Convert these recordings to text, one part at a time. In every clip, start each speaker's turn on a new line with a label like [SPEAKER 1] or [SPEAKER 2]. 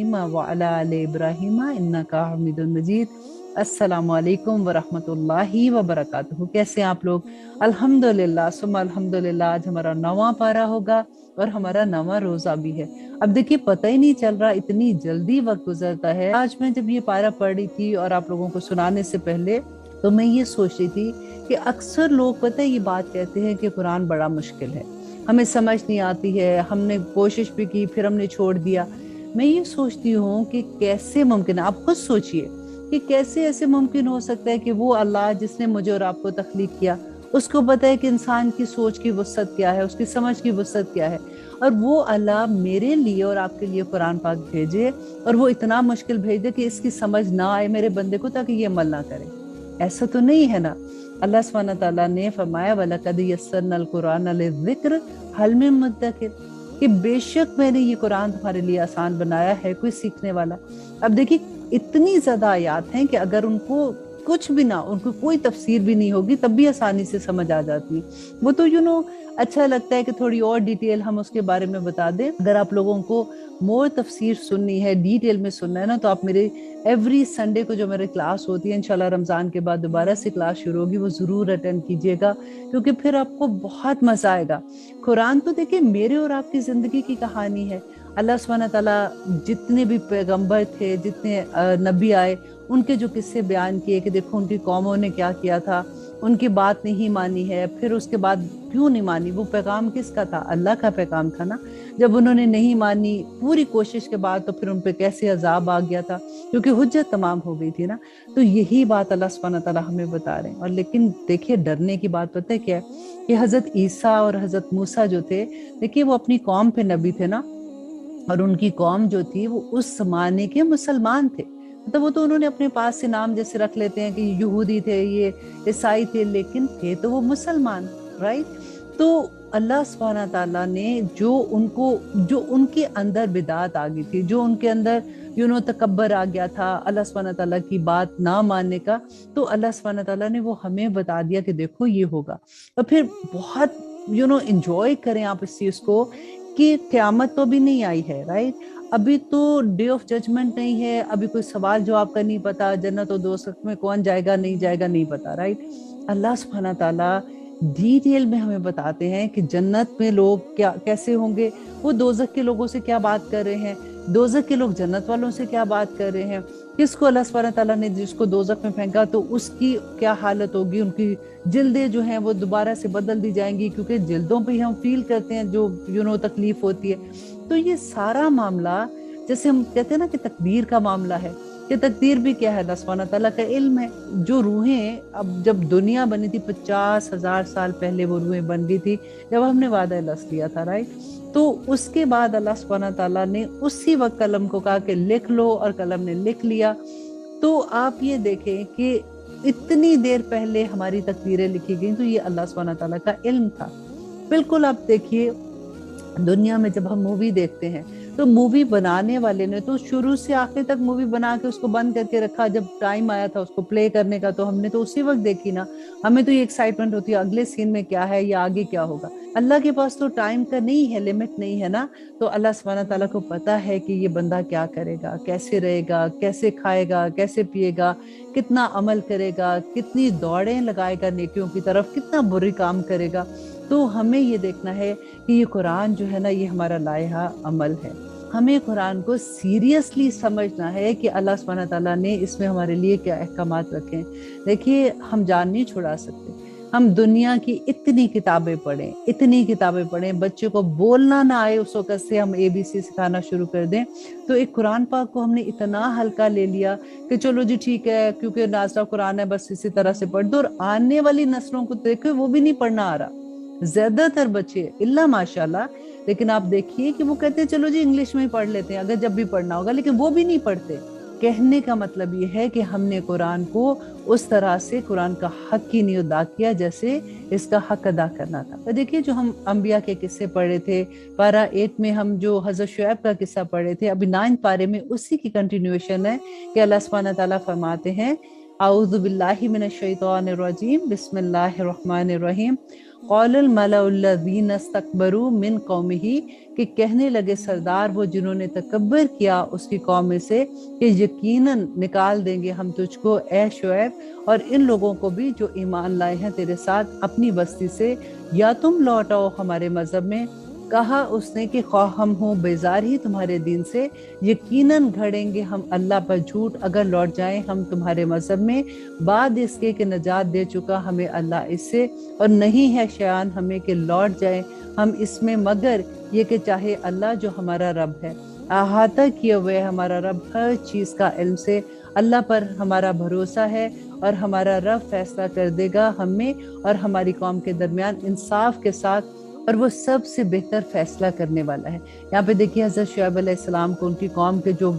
[SPEAKER 1] इब्राहीम व अला आलि इब्राहीम इन्नका हमीदुम मजीद। अस्सलामु अलैकुम व रहमतुल्लाहि व बरकातुहू। कैसे हैं आप लोग? अल्हम्दुलिल्लाह सुम्मा अल्हम्दुलिल्लाह। आज हमारा 9वां पारा होगा और हमारा 9वां रोजा भी है। अब देखिए पता ही नहीं चल रहा, इतनी जल्दी वक्त गुजरता है। आज मैं जब ये पारा पढ़ रही थी और आप लोगों को सुनाने से पहले तो मैं ये सोच रही थी कि अक्सर लोग पता है ये बात कहते हैं कि कुरान बड़ा मुश्किल है, हमें समझ नहीं आती है, हमने कोशिश भी की फिर हमने छोड़ दिया। मैं ये सोचती हूँ कि कैसे मुमकिन है, आप खुद सोचिए कि कैसे ऐसे मुमकिन हो सकता है कि वो अल्लाह जिसने मुझे और आपको तख्लीक किया उसको पता है कि इंसान की सोच की वसअत क्या है, उसकी समझ की वसअत क्या है, और वो अल्लाह मेरे लिए और आपके लिए कुरान पाक भेजे और वो इतना मुश्किल भेज दे कि इसकी समझ ना आए मेरे बंदे को, ताकि ये अमल ना करे। ऐसा तो नहीं है ना। अल्लाह सुब्हानहू तआला ने फरमाया वलक़द यस्सरनल कुरान लिज़िक्र हल मिन मुद्दकिर, कि बेशक मैंने ये कुरान तुम्हारे लिए आसान बनाया है, कोई सीखने वाला। अब देखिए इतनी ज्यादा आयात हैं कि अगर उनको कुछ भी ना, उनको कोई तफसीर भी नहीं होगी तब भी आसानी से समझ आ जाती है। वो तो अच्छा लगता है कि थोड़ी और डिटेल हम उसके बारे में बता दें। अगर आप लोगों को मोर तफसीर सुननी है, डिटेल में सुनना है ना, तो आप मेरे एवरी संडे को जो मेरी क्लास होती है, इंशाल्लाह रमजान के बाद दोबारा से क्लास शुरू होगी, वो जरूर अटेंड कीजिएगा, क्योंकि फिर आपको बहुत मजा आएगा। कुरान तो देखिए मेरे और आपकी जिंदगी की कहानी है। अल्लाह सुब्हानहू तआला जितने भी पैगंबर थे, जितने नबी आए, उनके जो किस्से बयान किए कि देखो उनकी कौमों ने क्या किया था, उनकी बात नहीं मानी है, फिर उसके बाद क्यों नहीं मानी, वो पैगाम किसका था? अल्लाह का पैगाम था ना। जब उन्होंने नहीं मानी पूरी कोशिश के बाद तो फिर उन पे कैसे अजाब आ गया था, क्योंकि हुज्जत तमाम हो गई थी ना। तो यही बात अल्लाह सुब्हानहू तआला हमें बता रहे हैं। और लेकिन देखिए डरने की बात पता है क्या है, कि हजरत ईसा और हजरत मूसा जो थे, देखिए वो अपनी कौम पे नबी थे ना, और उनकी कौम जो थी वो उस जमाने के मुसलमान थे। मतलब वो तो उन्होंने अपने पास से नाम जैसे रख लेते हैं कि यहूदी थे, ये ईसाई थे, लेकिन थे तो वो मुसलमान, राइट। तो अल्लाह सुब्हानहू तआला ने जो उनके अंदर बिदात आ गई थी, जो उनके अंदर तकब्बर आ गया था अल्लाह सुब्हानहू तआला की बात ना मानने का, तो अल्लाह सुब्हानहू तआला ने वो हमें बता दिया कि देखो ये होगा। और फिर बहुत एंजॉय करें आप इस चीज को कि क़यामत तो भी नहीं आई है, राइट। अभी तो डे ऑफ जजमेंट नहीं है, अभी कोई सवाल जवाब का नहीं पता, जन्नत और दोज़ख में कौन जाएगा नहीं पता, राइट। अल्लाह सुब्हानहू तआला डिटेल में हमें बताते हैं कि जन्नत में लोग क्या कैसे होंगे, वो दोज़ख के लोगों से क्या बात कर रहे हैं, दोज़ख के लोग जन्नत वालों से क्या बात कर रहे हैं, किसको अल्लाह सुब्हानहू तआला ने जिसको दोज़ख में फेंका तो उसकी क्या हालत होगी, उनकी जिल्दें जो हैं वो दोबारा से बदल दी जाएंगी, क्योंकि जिल्दों पे ही हम फील करते हैं जो तकलीफ होती है। तो ये सारा मामला, जैसे हम कहते हैं ना कि तकदीर का मामला है, कि तकदीर भी क्या है, अल्लाह सुब्हानहू तआला का इल्म है। जो रूहें अब जब दुनिया बनी थी 50,000 साल पहले वो रूहें बन गई थी, जब हमने वादा लस लिया था, राइट। तो उसके बाद अल्लाह सुब्हानहू तआला ने उसी वक्त कलम को कहा कि लिख लो, और कलम ने लिख लिया। तो आप ये देखें कि इतनी देर पहले हमारी तकदीरें लिखी गई, तो ये अल्लाह सुब्हानहू तआला का इल्म था। बिल्कुल आप देखिए दुनिया में जब हम मूवी देखते हैं तो मूवी बनाने वाले ने तो शुरू से आखिर तक मूवी बना के उसको बंद करके रखा, जब टाइम आया था उसको प्ले करने का तो हमने तो उसी वक्त देखी ना। हमें तो ये एक्साइटमेंट होती है अगले सीन में क्या है या आगे क्या होगा। अल्लाह के पास तो टाइम का नहीं है, लिमिट नहीं है ना। तो अल्लाह सुब्हानहू तआला को पता है कि ये बंदा क्या करेगा, कैसे रहेगा, कैसे खाएगा, कैसे पिएगा, कितना अमल करेगा, कितनी दौड़ें लगाएगा नेकियों की तरफ, कितना बुरे काम करेगा। तो हमें ये देखना है कि ये कुरान जो है ना, ये हमारा लायहा अमल है। हमें कुरान को सीरियसली समझना है कि अल्लाह सुब्हानहू तआला ने इसमें हमारे लिए क्या अहकामात रखे हैं। देखिए हम जान नहीं छुड़ा सकते, हम दुनिया की इतनी किताबें पढ़ें, बच्चे को बोलना ना आए उस वक्त से हम ABC सिखाना शुरू कर दें, तो एक कुरान पाक को हमने इतना हल्का ले लिया कि चलो जी ठीक है, क्योंकि नाज़रा कुरान है बस इसी तरह से पढ़ दो। और आने वाली नस्लों को देखो वो भी नहीं पढ़ना आ रहा, ज्यादातर बच्चे इल्ला माशाल्लाह। लेकिन आप देखिए कि वो कहते हैं चलो जी इंग्लिश में ही पढ़ लेते हैं अगर जब भी पढ़ना होगा, लेकिन वो भी नहीं पढ़ते। कहने का मतलब ये है कि हमने कुरान को उस तरह से कुरान का हक ही नहीं अदा किया जैसे इसका हक अदा करना था। तो देखिए जो हम अंबिया के किस्से पढ़े थे, पारा 8 में हम जो हजरत शुएब का किस्सा पढ़े थे, अभी 9 पारे में उसी की कंटिन्यूएशन है कि अल्लाह सुब्हानहू तआला फरमाते हैं, आऊज़ु बिल्लाहि मिनश शैतानिर रजीम, बिस्मिल्लाहिर रहमानिर रहीम, क़ौल अल-मलउल्लज़ीना इस्तकबरू मिन क़ौमिही, कि कहने लगे सरदार वो जिन्होंने तकब्बर किया उसकी कौम में से कि यकीनन निकाल देंगे हम तुझको ए शुएब और इन लोगों को भी जो ईमान लाए हैं तेरे साथ अपनी बस्ती से, या तुम लौट आओ हमारे मजहब में। कहा उसने कि ख्वाह हम हो बेजार ही तुम्हारे दीन से, यकीनन घड़ेंगे हम अल्लाह पर झूठ अगर लौट जाएं हम तुम्हारे मजहब में, बाद इसके कि नजात दे चुका हमें अल्लाह इससे, और नहीं है शयान हमें कि लौट जाएं हम इसमें मगर ये कि चाहे अल्लाह जो हमारा रब है, अहाता किए हुए हमारा रब हर चीज़ का इल्म से, अल्लाह पर हमारा भरोसा है और हमारा रब फैसला कर देगा हमें और हमारी कौम के दरमियान इंसाफ के साथ, और वो सबसे बेहतर फैसला करने वाला है। यहाँ पे देखिए हज़रत शुएब अलैहिस्सलाम को उनकी कौम के जो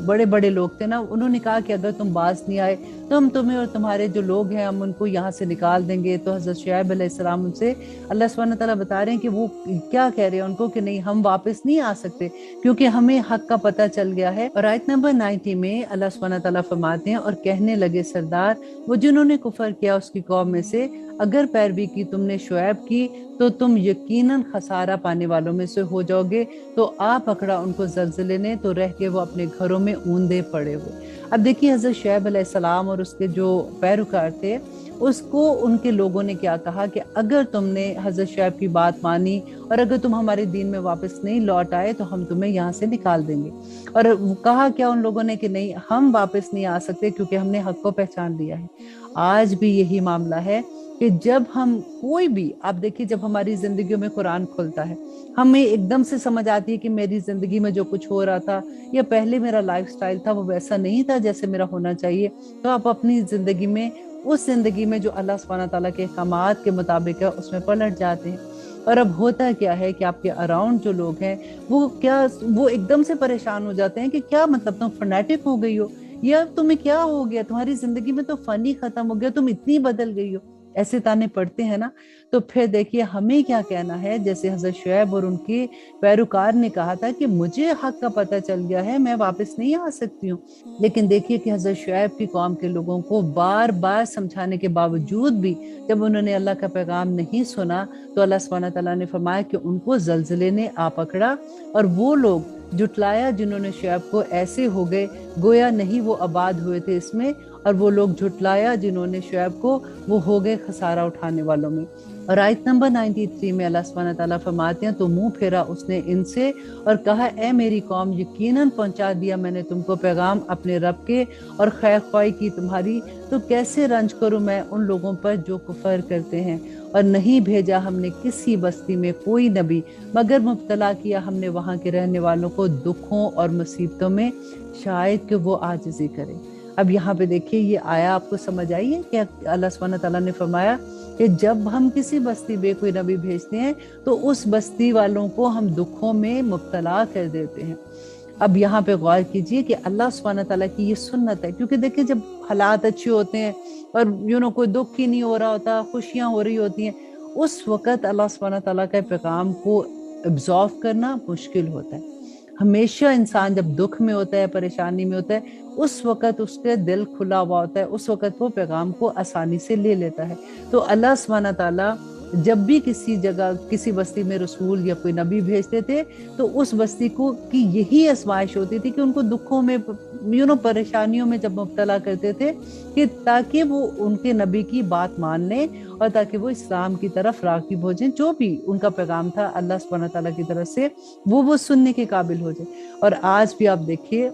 [SPEAKER 1] बड़े बड़े लोग थे ना, उन्होंने कहा कि अगर तुम बाज नहीं आए तो हम तुम्हें और तुम्हारे जो लोग हैं हम उनको यहाँ से निकाल देंगे। तो हज़रत शुएब अलैहिस्सलाम उनसे अल्लाह सुब्हानहू तआला बता रहे हैं कि वो क्या कह रहे हैं उनको कि नहीं हम वापस नहीं आ सकते क्योंकि हमें हक का पता चल गया है। और आयत नंबर 90 में अल्लाह सुब्हानहू तआला फरमाते हैं, और कहने लगे सरदार वो जिन्होंने कुफर किया उसकी कौम में से, अगर पैरवी की तुमने शुएब की तो तुम यकीनन खसारा पाने वालों में से हो जाओगे। तो आ पकड़ा उनको ज़लज़ले ने तो रह के वो अपने घरों में ऊंधे पड़े हुए। अब देखिए हज़रत शुएब अलैहिस्सलाम और उसके जो पैरोकार थे उसको उनके लोगों ने क्या कहा कि अगर तुमने हज़रत शुएब की बात मानी और अगर तुम हमारे दीन में वापस नहीं लौट आए तो हम तुम्हें यहाँ से निकाल देंगे। और कहा क्या उन लोगों ने कि नहीं हम वापस नहीं आ सकते क्योंकि हमने हक को पहचान लिया है। आज भी यही मामला है कि जब हम कोई भी, आप देखिए जब हमारी जिंदगी में कुरान खुलता है हमें एकदम से समझ आती है कि मेरी जिंदगी में जो कुछ हो रहा था या पहले मेरा लाइफस्टाइल था वो वैसा नहीं था जैसे मेरा होना चाहिए। तो आप अपनी जिंदगी में उस जिंदगी में जो अल्लाह सुब्हानहू तआला के अहकामात के मुताबिक है उसमें पलट जाते हैं। और अब होता क्या है कि आपके अराउंड जो लोग हैं वो एकदम से परेशान हो जाते हैं कि क्या मतलब तुम फनेटिक हो गई हो, या तुम्हें क्या हो गया, तुम्हारी जिंदगी में तो फन ही खत्म हो गया, तुम इतनी बदल गई हो। ऐसे ताने पड़ते हैं ना। तो फिर देखिए हमें क्या कहना है, जैसे हज़रत शुएब और उनके पैरोकार ने कहा था कि मुझे हक का पता चल गया है मैं वापस नहीं आ सकती हूँ। लेकिन देखिए कि हज़रत शुएब की कौम के लोगों को बार बार समझाने के बावजूद भी जब उन्होंने अल्लाह का पैगाम नहीं सुना तो अल्लाह सुब्हानहू तआला ने फरमाया कि उनको ज़लज़ले ने आ पकड़ा और वो लोग जुटलाया जिन्होंने शुएब को ऐसे हो गए गोया नहीं वो आबाद हुए थे इसमें, और वो लोग झुटलाया जिन्होंने शुएब को वो हो गए खसारा उठाने वालों में। और आयत नंबर 93 में अल्लाह सुब्हानहू तआला फरमाते हैं, तो मुंह फेरा उसने इनसे और कहा ए मेरी कौम यकीनन पहुंचा दिया मैंने तुमको पैगाम अपने रब के और खैर ख्वाही की तुम्हारी, तो कैसे रंज करूं मैं उन लोगों पर जो कुफर करते हैं। और नहीं भेजा हमने किसी बस्ती में कोई नबी मगर मुब्तला किया हमने वहां के रहने वालों को दुखों और मुसीबतों में, शायद कि वो आजिज़ी करें। अब यहाँ पे देखिए ये आया आपको समझ आई है कि अल्लाह सुब्हानहू तआला ने फरमाया कि जब हम किसी बस्ती में कोई नबी भेजते हैं तो उस बस्ती वालों को हम दुखों में मुब्तला कर देते हैं। अब यहाँ पे गौर कीजिए कि अल्लाह सुब्हानहू तआला की ये सुन्नत है, क्योंकि देखिए जब हालात अच्छे होते हैं और कोई दुख ही नहीं हो रहा होता, खुशियां हो रही होती हैं, उस वक़्त अल्लाह सुब्हानहू तआला के पैगाम को एब्जॉर्व करना मुश्किल होता है। हमेशा इंसान जब दुख में होता है, परेशानी में होता है, उस वक़्त उसके दिल खुला हुआ होता है, उस वक़्त वो पैगाम को आसानी से ले लेता है। तो अल्लाह सुब्हानहू तआला जब भी किसी जगह किसी बस्ती में रसूल या कोई नबी भेजते थे तो उस बस्ती को की यही आजमाइश होती थी कि उनको दुखों में परेशानियों में जब मुब्तला करते थे कि ताकि वो उनके नबी की बात मान लें और ताकि वो इस्लाम की तरफ राग़िब हो जाएं, जो भी उनका पैगाम था अल्लाह सुब्हानहू तआला की तरफ से वो सुनने के काबिल हो जाए। और आज भी आप देखिए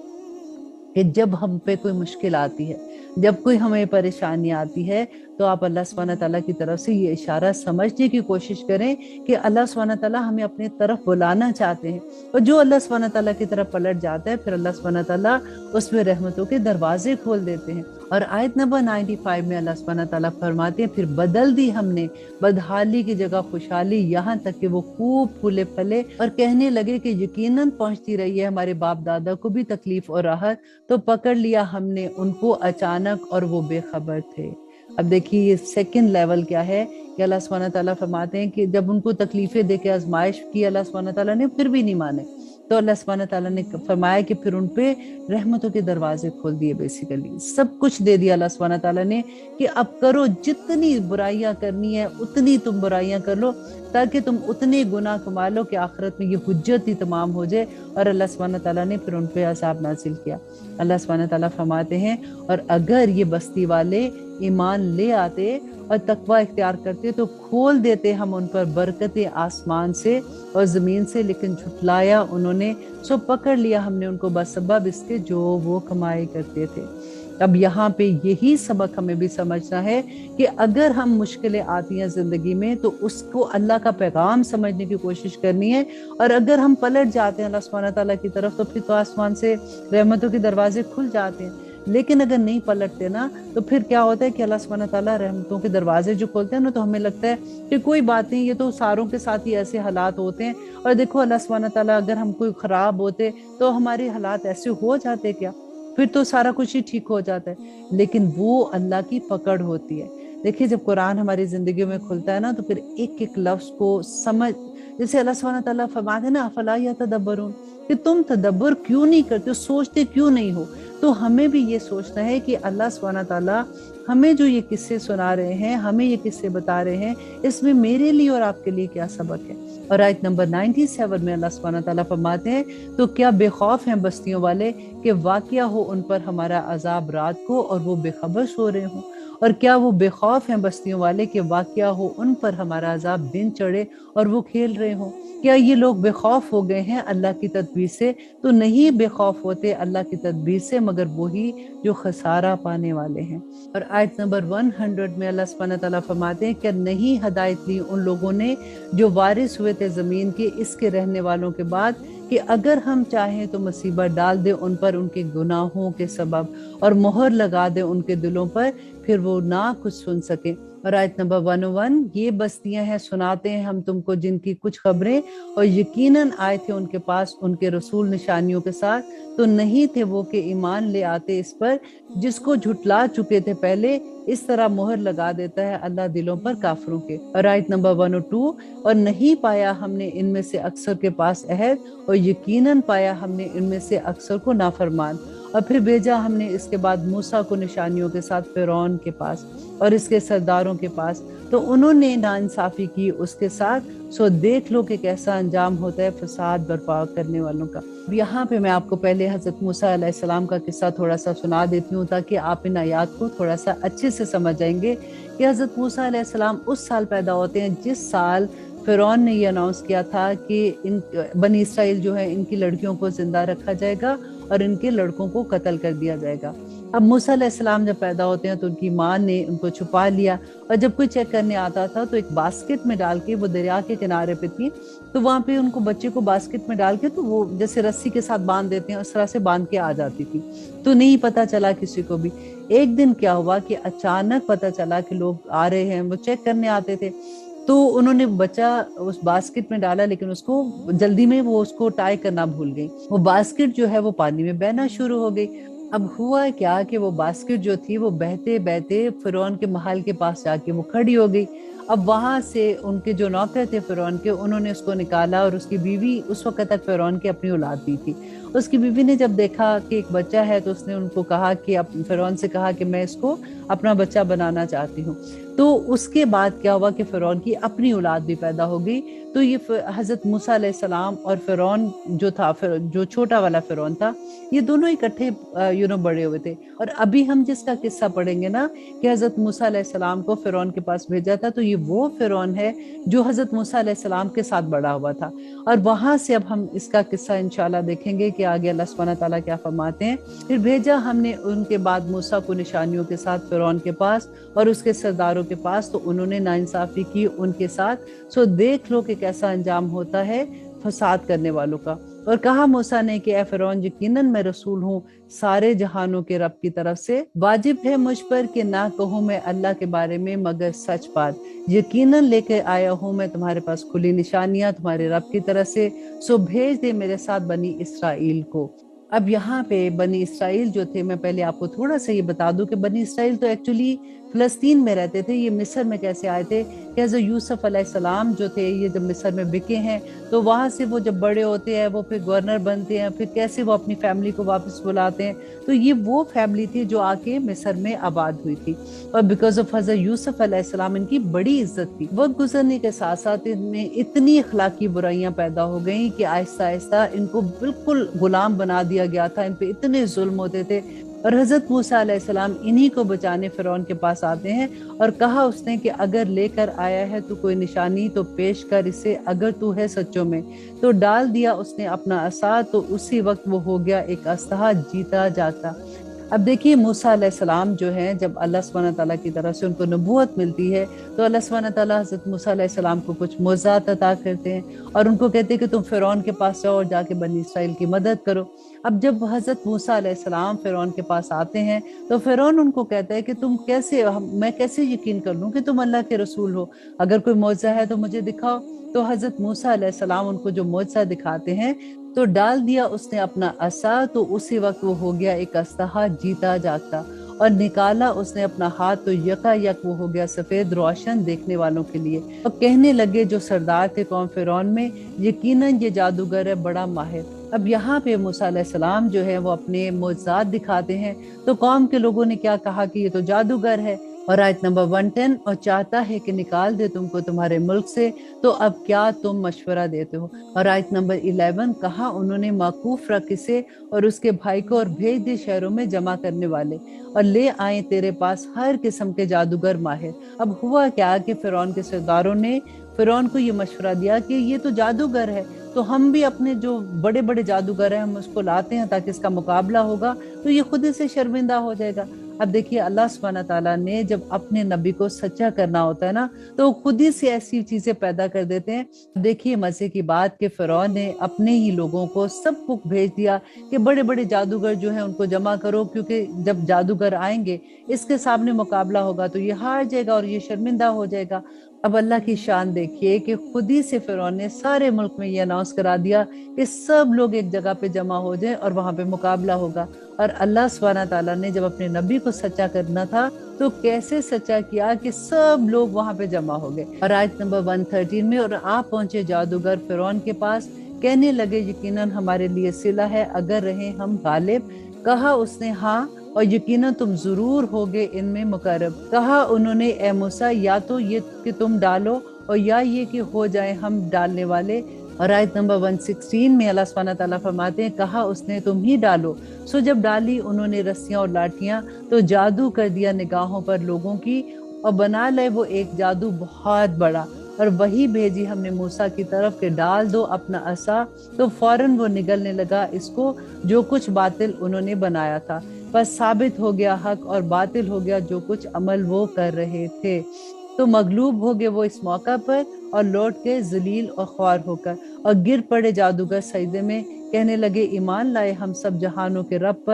[SPEAKER 1] कि जब हम पे कोई मुश्किल आती है, जब कोई हमें परेशानी आती है, तो आप अल्लाह सुब्हानहू तआला की तरफ से ये इशारा समझने की कोशिश करें कि अल्लाह सुब्हानहू तआला हमें अपने तरफ बुलाना चाहते हैं। और जो अल्लाह सुब्हानहू तआला की तरफ पलट जाता है फिर अल्लाह सुब्हानहू तआला उसमें रहमतों के दरवाजे खोल देते हैं। और आयत नंबर 95 में अल्लाह सुब्हानहू तआला फरमाते हैं, फिर बदल दी हमने बदहाली की जगह खुशहाली, यहाँ तक कि वो खूब फूले फले और कहने लगे कि यकीनन पहुंचती रही है हमारे बाप दादा को भी तकलीफ और राहत, तो पकड़ लिया हमने उनको अचानक और वो बेखबर थे। अब देखिए ये सेकंड लेवल क्या है कि अल्लाह सुब्हानहू तआला फरमाते हैं कि जब उनको तकलीफें देके आजमाइश की अल्लाह सुब्हानहू तआला ने फिर भी नहीं माने, تو अल्लाह सुब्हान तआला ने फरमाया कि फिर उन पे रहमतों के दरवाजे खोल दिए, बेसिकली सब कुछ दे दिया अल्लाह सुब्हान तआला ने कि अब करो, जितनी बुराइयां करनी है उतनी तुम बुराइयां कर लो, ताकि तुम उतने गुनाह कमा लो कि आखिरत में ये हुज्जत ही तमाम हो जाए। और अल्लाह सुब्हान तआला ने फिर उन पे अज़ाब नाज़िल किया। अल्लाह सुब्हान तआला फरमाते हैं, और अगर ये बस्ती वाले ईमान ले आते और तकवा इख्तियार करते तो खोल देते हम उन पर बरकतें आसमान से और जमीन से, लेकिन झुटलाया उन्होंने, सो पकड़ लिया हमने उनको बसबब इसके जो वो कमाई करते थे। अब यहाँ पे यही सबक हमें भी समझना है कि अगर हम मुश्किलें आती हैं जिंदगी में तो उसको अल्लाह का पैगाम समझने की कोशिश करनी है, और अगर हम पलट जाते हैं अल्लाह सुब्हान तआला की तरफ तो फिर तो आसमान से रहमतों के दरवाजे खुल जाते हैं। लेकिन अगर नहीं पलटते ना तो फिर क्या होता है कि अल्लाह सुब्हान तआला रहमतों के दरवाजे जो खोलते हैं ना, तो हमें लगता है कि कोई बात नहीं, ये तो सारों के साथ ही ऐसे हालात होते हैं। और देखो अल्लाह सुब्हान तआला अगर हम कोई खराब होते तो हमारे हालात ऐसे हो जाते क्या, फिर तो सारा कुछ ही ठीक हो जाता है। लेकिन वो अल्लाह की पकड़ होती है। देखिए जब कुरान हमारी जिंदगी में खुलता है ना तो फिर एक एक लफ्ज को समझ, जैसे अल्लाह सुब्हान तआला फरमाते हैं ना, अफला यतदब्बरून, कि तुम तदब्बर क्यों नहीं करते हो, सोचते क्यों नहीं हो। तो हमें भी ये सोचना है कि अल्लाह सुब्हान तआला हमें जो ये किस्से सुना रहे हैं, हमें ये किस्से बता रहे हैं, इसमें मेरे लिए और आपके लिए क्या सबक है। और आयत नंबर 97 में अल्लाह सुब्हान तआला फरमाते हैं, तो क्या बेखौफ हैं बस्तियों वाले कि वाक़या हो उन पर हमारा अजाब रात को और वो बेखबर सो रहे हों। और क्या वो बेखौफ हैं बस्तियों वाले कि वाक़या हो उन पर हमारा अजाब दिन चढ़े और वो खेल रहे हों। क्या ये लोग बेखौफ हो गए हैं अल्लाह की तदबीर से? तो नहीं बेखौफ होते अल्लाह की तदबीर से, मगर वही जो खसारा पाने वाले हैं। और आयत नंबर 100 में अल्लाह सुब्हान तआला फरमाते हैं, क्या नहीं हदायत ली उन लोगों ने जो वारिस हुए थे ज़मीन के, इसके रहने वालों के बाद, कि अगर हम चाहें तो मुसीबत डाल दे उन पर उनके गुनाहों के सबब, और मोहर लगा दे उनके दिलों पर, फिर वो ना कुछ सुन सके। और आयत नंबर 101, ये बस्तियां हैं सुनाते हैं हम तुमको जिनकी कुछ खबरें, और यकीनन आए थे उनके पास उनके रसूल निशानियों के साथ, तो नहीं थे वो कि ईमान ले आते इस पर जिसको झुटला चुके थे पहले। इस तरह मोहर लगा देता है अल्लाह दिलों पर काफिरों के। और आयत नंबर 102, और नहीं पाया हमने इनमें से अक्सर के पास अहद, और यकीनन पाया हमने इनमें से अक्सर को नाफरमान। और फिर भेजा हमने इसके बाद मूसा को निशानियों के साथ फिरौन के पास और इसके सरदारों के पास, तो उन्होंने नाइंसाफी की उसके साथ, सो देख लो कि कैसा अंजाम होता है फसाद बर्पा करने वालों का। यहाँ पे मैं आपको पहले हजरत मूसा अलैहिस्सलाम का किस्सा थोड़ा सा सुना देती हूँ, ताकि आप इन आयात को थोड़ा सा अच्छे से समझ जाएंगे कि हजरत मूसा अलैहिस्सलाम उस साल पैदा होते हैं जिस साल फिरौन ने ये अनाउंस किया था कि इन बनी इसराइल जो है इनकी लड़कियों को जिंदा रखा जाएगा और इनके लड़कों को कत्ल कर दिया जाएगा। अब मूसा अलैहिस्सलाम जब पैदा होते हैं तो उनकी माँ ने उनको छुपा लिया, और जब कोई चेक करने आता था तो एक बास्केट में डाल के, वो दरिया के किनारे पे थी, तो वहां पे उनको बच्चे को बास्केट में डाल के, तो वो जैसे रस्सी के साथ बांध देते हैं उस तरह से बांध के आ जाती थी, तो नहीं पता चला किसी को भी। एक दिन क्या हुआ कि अचानक पता चला कि लोग आ रहे हैं, वो चेक करने आते थे, तो उन्होंने बच्चा उस बास्केट में डाला, लेकिन उसको जल्दी में वो उसको टाई करना भूल गई। वो बास्केट जो है वो पानी में बहना शुरू हो गई। अब हुआ क्या कि वो बास्केट जो थी वो बहते बहते फिरौन के महल के पास जाके वो खड़ी हो गई। अब वहां से उनके जो नौकर थे फिरौन के, उन्होंने उसको निकाला, और उसकी बीवी उस वक्त तक फिरौन की अपनी औलाद भी थी। उसकी बीवी ने जब देखा कि एक बच्चा है तो उसने उनको कहा कि फिरौन से कहा कि मैं इसको अपना बच्चा बनाना चाहती हूँ। तो उसके बाद क्या हुआ कि फिरौन की अपनी औलाद भी पैदा हो गई। तो ये हजरत मूसा अलैहिस्सलाम और फिरौन जो था, जो छोटा वाला फिरौन था, ये दोनों इकट्ठे बड़े हुए थे। और अभी हम जिसका किस्सा पढ़ेंगे ना कि हजरत मूसा अलैहिस्सलाम को फिरौन के पास भेजा था, तो ये वो फिरौन है जो हजरत मूसा अलैहिस्सलाम के साथ बड़ा हुआ था। और वहां से अब हम इसका किस्सा इंशाल्लाह देखेंगे कि आगे अल्लाह सुब्हान तआला क्या फरमाते हैं। फिर भेजा हमने उनके बाद मूसा को निशानियों के साथ फिरौन के पास और उसके सरदारों के पास, तो उन्होंने नाइंसाफी की उनके साथ, सो देख लो कि कैसा अंजाम होता है फसाद करने वालों का। और कहा मूसा ने कि ए फिरौन, यकीनन मैं रसूल हूँ सारे जहानों के रब की तरफ से, वाजिब है मुझ पर कि ना कहूँ मैं अल्लाह के बारे में मगर सच बात, यकीनन लेकर आया हूँ मैं तुम्हारे पास खुली निशानियां तुम्हारे रब की तरफ से, सो भेज दे मेरे साथ बनी इसराइल को। अब यहाँ पे बनी इसराइल जो थे, मैं पहले आपको थोड़ा सा ये बता दूं कि बनी इसराइल तो एक्चुअली فلسطین میں رہتے تھے، یہ مصر میں کیسے آئے تھے کہ حضرت یوسف علیہ السلام جو تھے یہ جب مصر میں بکے ہیں تو وہاں سے وہ جب بڑے ہوتے ہیں وہ پھر گورنر بنتے ہیں، پھر کیسے وہ اپنی فیملی کو واپس بلاتے ہیں، تو یہ وہ فیملی تھی جو آ کے مصر میں آباد ہوئی تھی، اور بیکاز آف حضرت یوسف علیہ السلام ان کی بڑی عزت تھی۔ وقت گزرنے کے ساتھ ساتھ ان میں اتنی اخلاقی برائیاں پیدا ہو گئیں کہ آہستہ آہستہ ان کو بالکل غلام بنا دیا گیا تھا، ان پہ اتنے ظلم ہوتے تھے، اور حضرت موسیٰ علیہ السلام انہی کو بچانے فرعون کے پاس آتے ہیں، اور کہا اس نے کہ اگر لے کر آیا ہے تو کوئی نشانی تو پیش کر اسے، اگر تو ہے سچوں میں۔ تو ڈال دیا اس نے اپنا عصا، تو اسی وقت وہ ہو گیا ایک اژدہا جیتا جاگتا۔ اب دیکھیے موسیٰ علیہ السلام جو ہیں، جب اللہ سبحانہ تعالیٰ کی طرف سے ان کو نبوت ملتی ہے تو اللہ سبحانہ تعالیٰ حضرت موسیٰ علیہ السلام کو کچھ معجزات عطا کرتے ہیں، اور ان کو کہتے ہیں کہ تم فرعون کے پاس جاؤ اور جا کے بنی اسرائیل کی مدد کرو۔ اب جب حضرت موسیٰ علیہ السلام فرعون کے پاس آتے ہیں تو فرعون ان کو کہتا ہے کہ تم کیسے، میں کیسے یقین کر لوں کہ تم اللہ کے رسول ہو، اگر کوئی معجزہ ہے تو مجھے دکھاؤ۔ تو حضرت موسیٰ علیہ السلام ان کو جو معجزہ دکھاتے ہیں، تو ڈال دیا اس نے اپنا عصا، تو اسی وقت وہ ہو گیا ایک اژدہا جیتا جاگتا، اور نکالا اس نے اپنا ہاتھ، تو یکا یک وہ ہو گیا سفید روشن دیکھنے والوں کے لیے۔ اور کہنے لگے جو سردار تھے قوم فرعون میں، یقیناً یہ جادوگر ہے بڑا ماہر۔ اب یہاں پہ موسیٰ علیہ السلام جو ہے وہ اپنے معجزات دکھاتے ہیں، تو قوم کے لوگوں نے کیا کہا کہ یہ تو جادوگر ہے، اور آیت نمبر 110، اور چاہتا ہے کہ نکال دے تم کو تمہارے ملک سے، تو اب کیا تم مشورہ دیتے ہو۔ اور آیت نمبر 11، کہا انہوں نے موقوف رکھ اسے اور اس کے بھائی کو، اور بھیج دے شہروں میں جمع کرنے والے، اور لے آئیں تیرے پاس ہر قسم کے جادوگر ماہر۔ اب ہوا کیا کہ فرعون کے سرداروں نے فرعون کو یہ مشورہ دیا کہ یہ تو جادوگر ہے، تو ہم بھی اپنے جو بڑے بڑے جادوگر ہیں ہم اس کو لاتے ہیں تاکہ اس کا مقابلہ ہوگا تو یہ خود سے شرمندہ ہو جائے گا۔ اب دیکھیے اللہ سبحانہ تعالیٰ نے جب اپنے نبی کو سچا کرنا ہوتا ہے نا، تو خود ہی سے ایسی چیزیں پیدا کر دیتے ہیں۔ دیکھیے مزے کی بات کہ فرعون نے اپنے ہی لوگوں کو سب کو بھیج دیا کہ بڑے بڑے جادوگر جو ہیں ان کو جمع کرو، کیونکہ جب جادوگر آئیں گے اس کے سامنے مقابلہ ہوگا تو یہ ہار جائے گا اور یہ شرمندہ ہو جائے گا۔ اب اللہ کی شان دیکھیے کہ خود ہی سے فرعون نے سارے ملک میں یہ اناؤنس کرا دیا کہ سب لوگ ایک جگہ پہ جمع ہو جائیں اور وہاں پہ مقابلہ ہوگا۔ اور اللہ سبحانہ تعالیٰ نے جب اپنے نبی کو سچا کرنا تھا تو کیسے سچا کیا کہ سب لوگ وہاں پہ جمع ہو گئے۔ اور آیت نمبر 113 میں، اور آپ پہنچے جادوگر فرعون کے پاس، کہنے لگے یقیناً ہمارے لیے صلہ ہے اگر رہیں ہم غالب۔ کہا اس نے ہاں، اور یقیناً تم ضرور ہوگے ان میں مقرب۔ کہا انہوں نے اے موسیٰ یا تو یہ کہ تم ڈالو اور یا یہ کہ ہو جائیں ہم ڈالنے والے۔ اور آیت نمبر 116 میں اللہ سبحانہ تعالیٰ فرماتے ہیں کہا اس نے تم ہی ڈالو۔ سو جب ڈالی انہوں نے رسیاں اور لاٹیاں تو جادو کر دیا نگاہوں پر لوگوں کی، اور بنا لے وہ ایک جادو بہت بڑا، اور وہی بھیجی ہم نے موسیٰ کی طرف کہ ڈال دو اپنا عصا، تو فوراً وہ نگلنے لگا اس کو جو کچھ باطل انہوں نے بنایا تھا، بس ثابت ہو گیا حق اور باطل ہو گیا جو کچھ عمل وہ کر رہے تھے۔ تو مغلوب ہو گئے وہ اس موقع پر اور لوٹ کے ذلیل اور خوار ہو کر، اور گر پڑے جادوگر سجدے میں، کہنے لگے ایمان لائے ہم سب جہانوں کے رب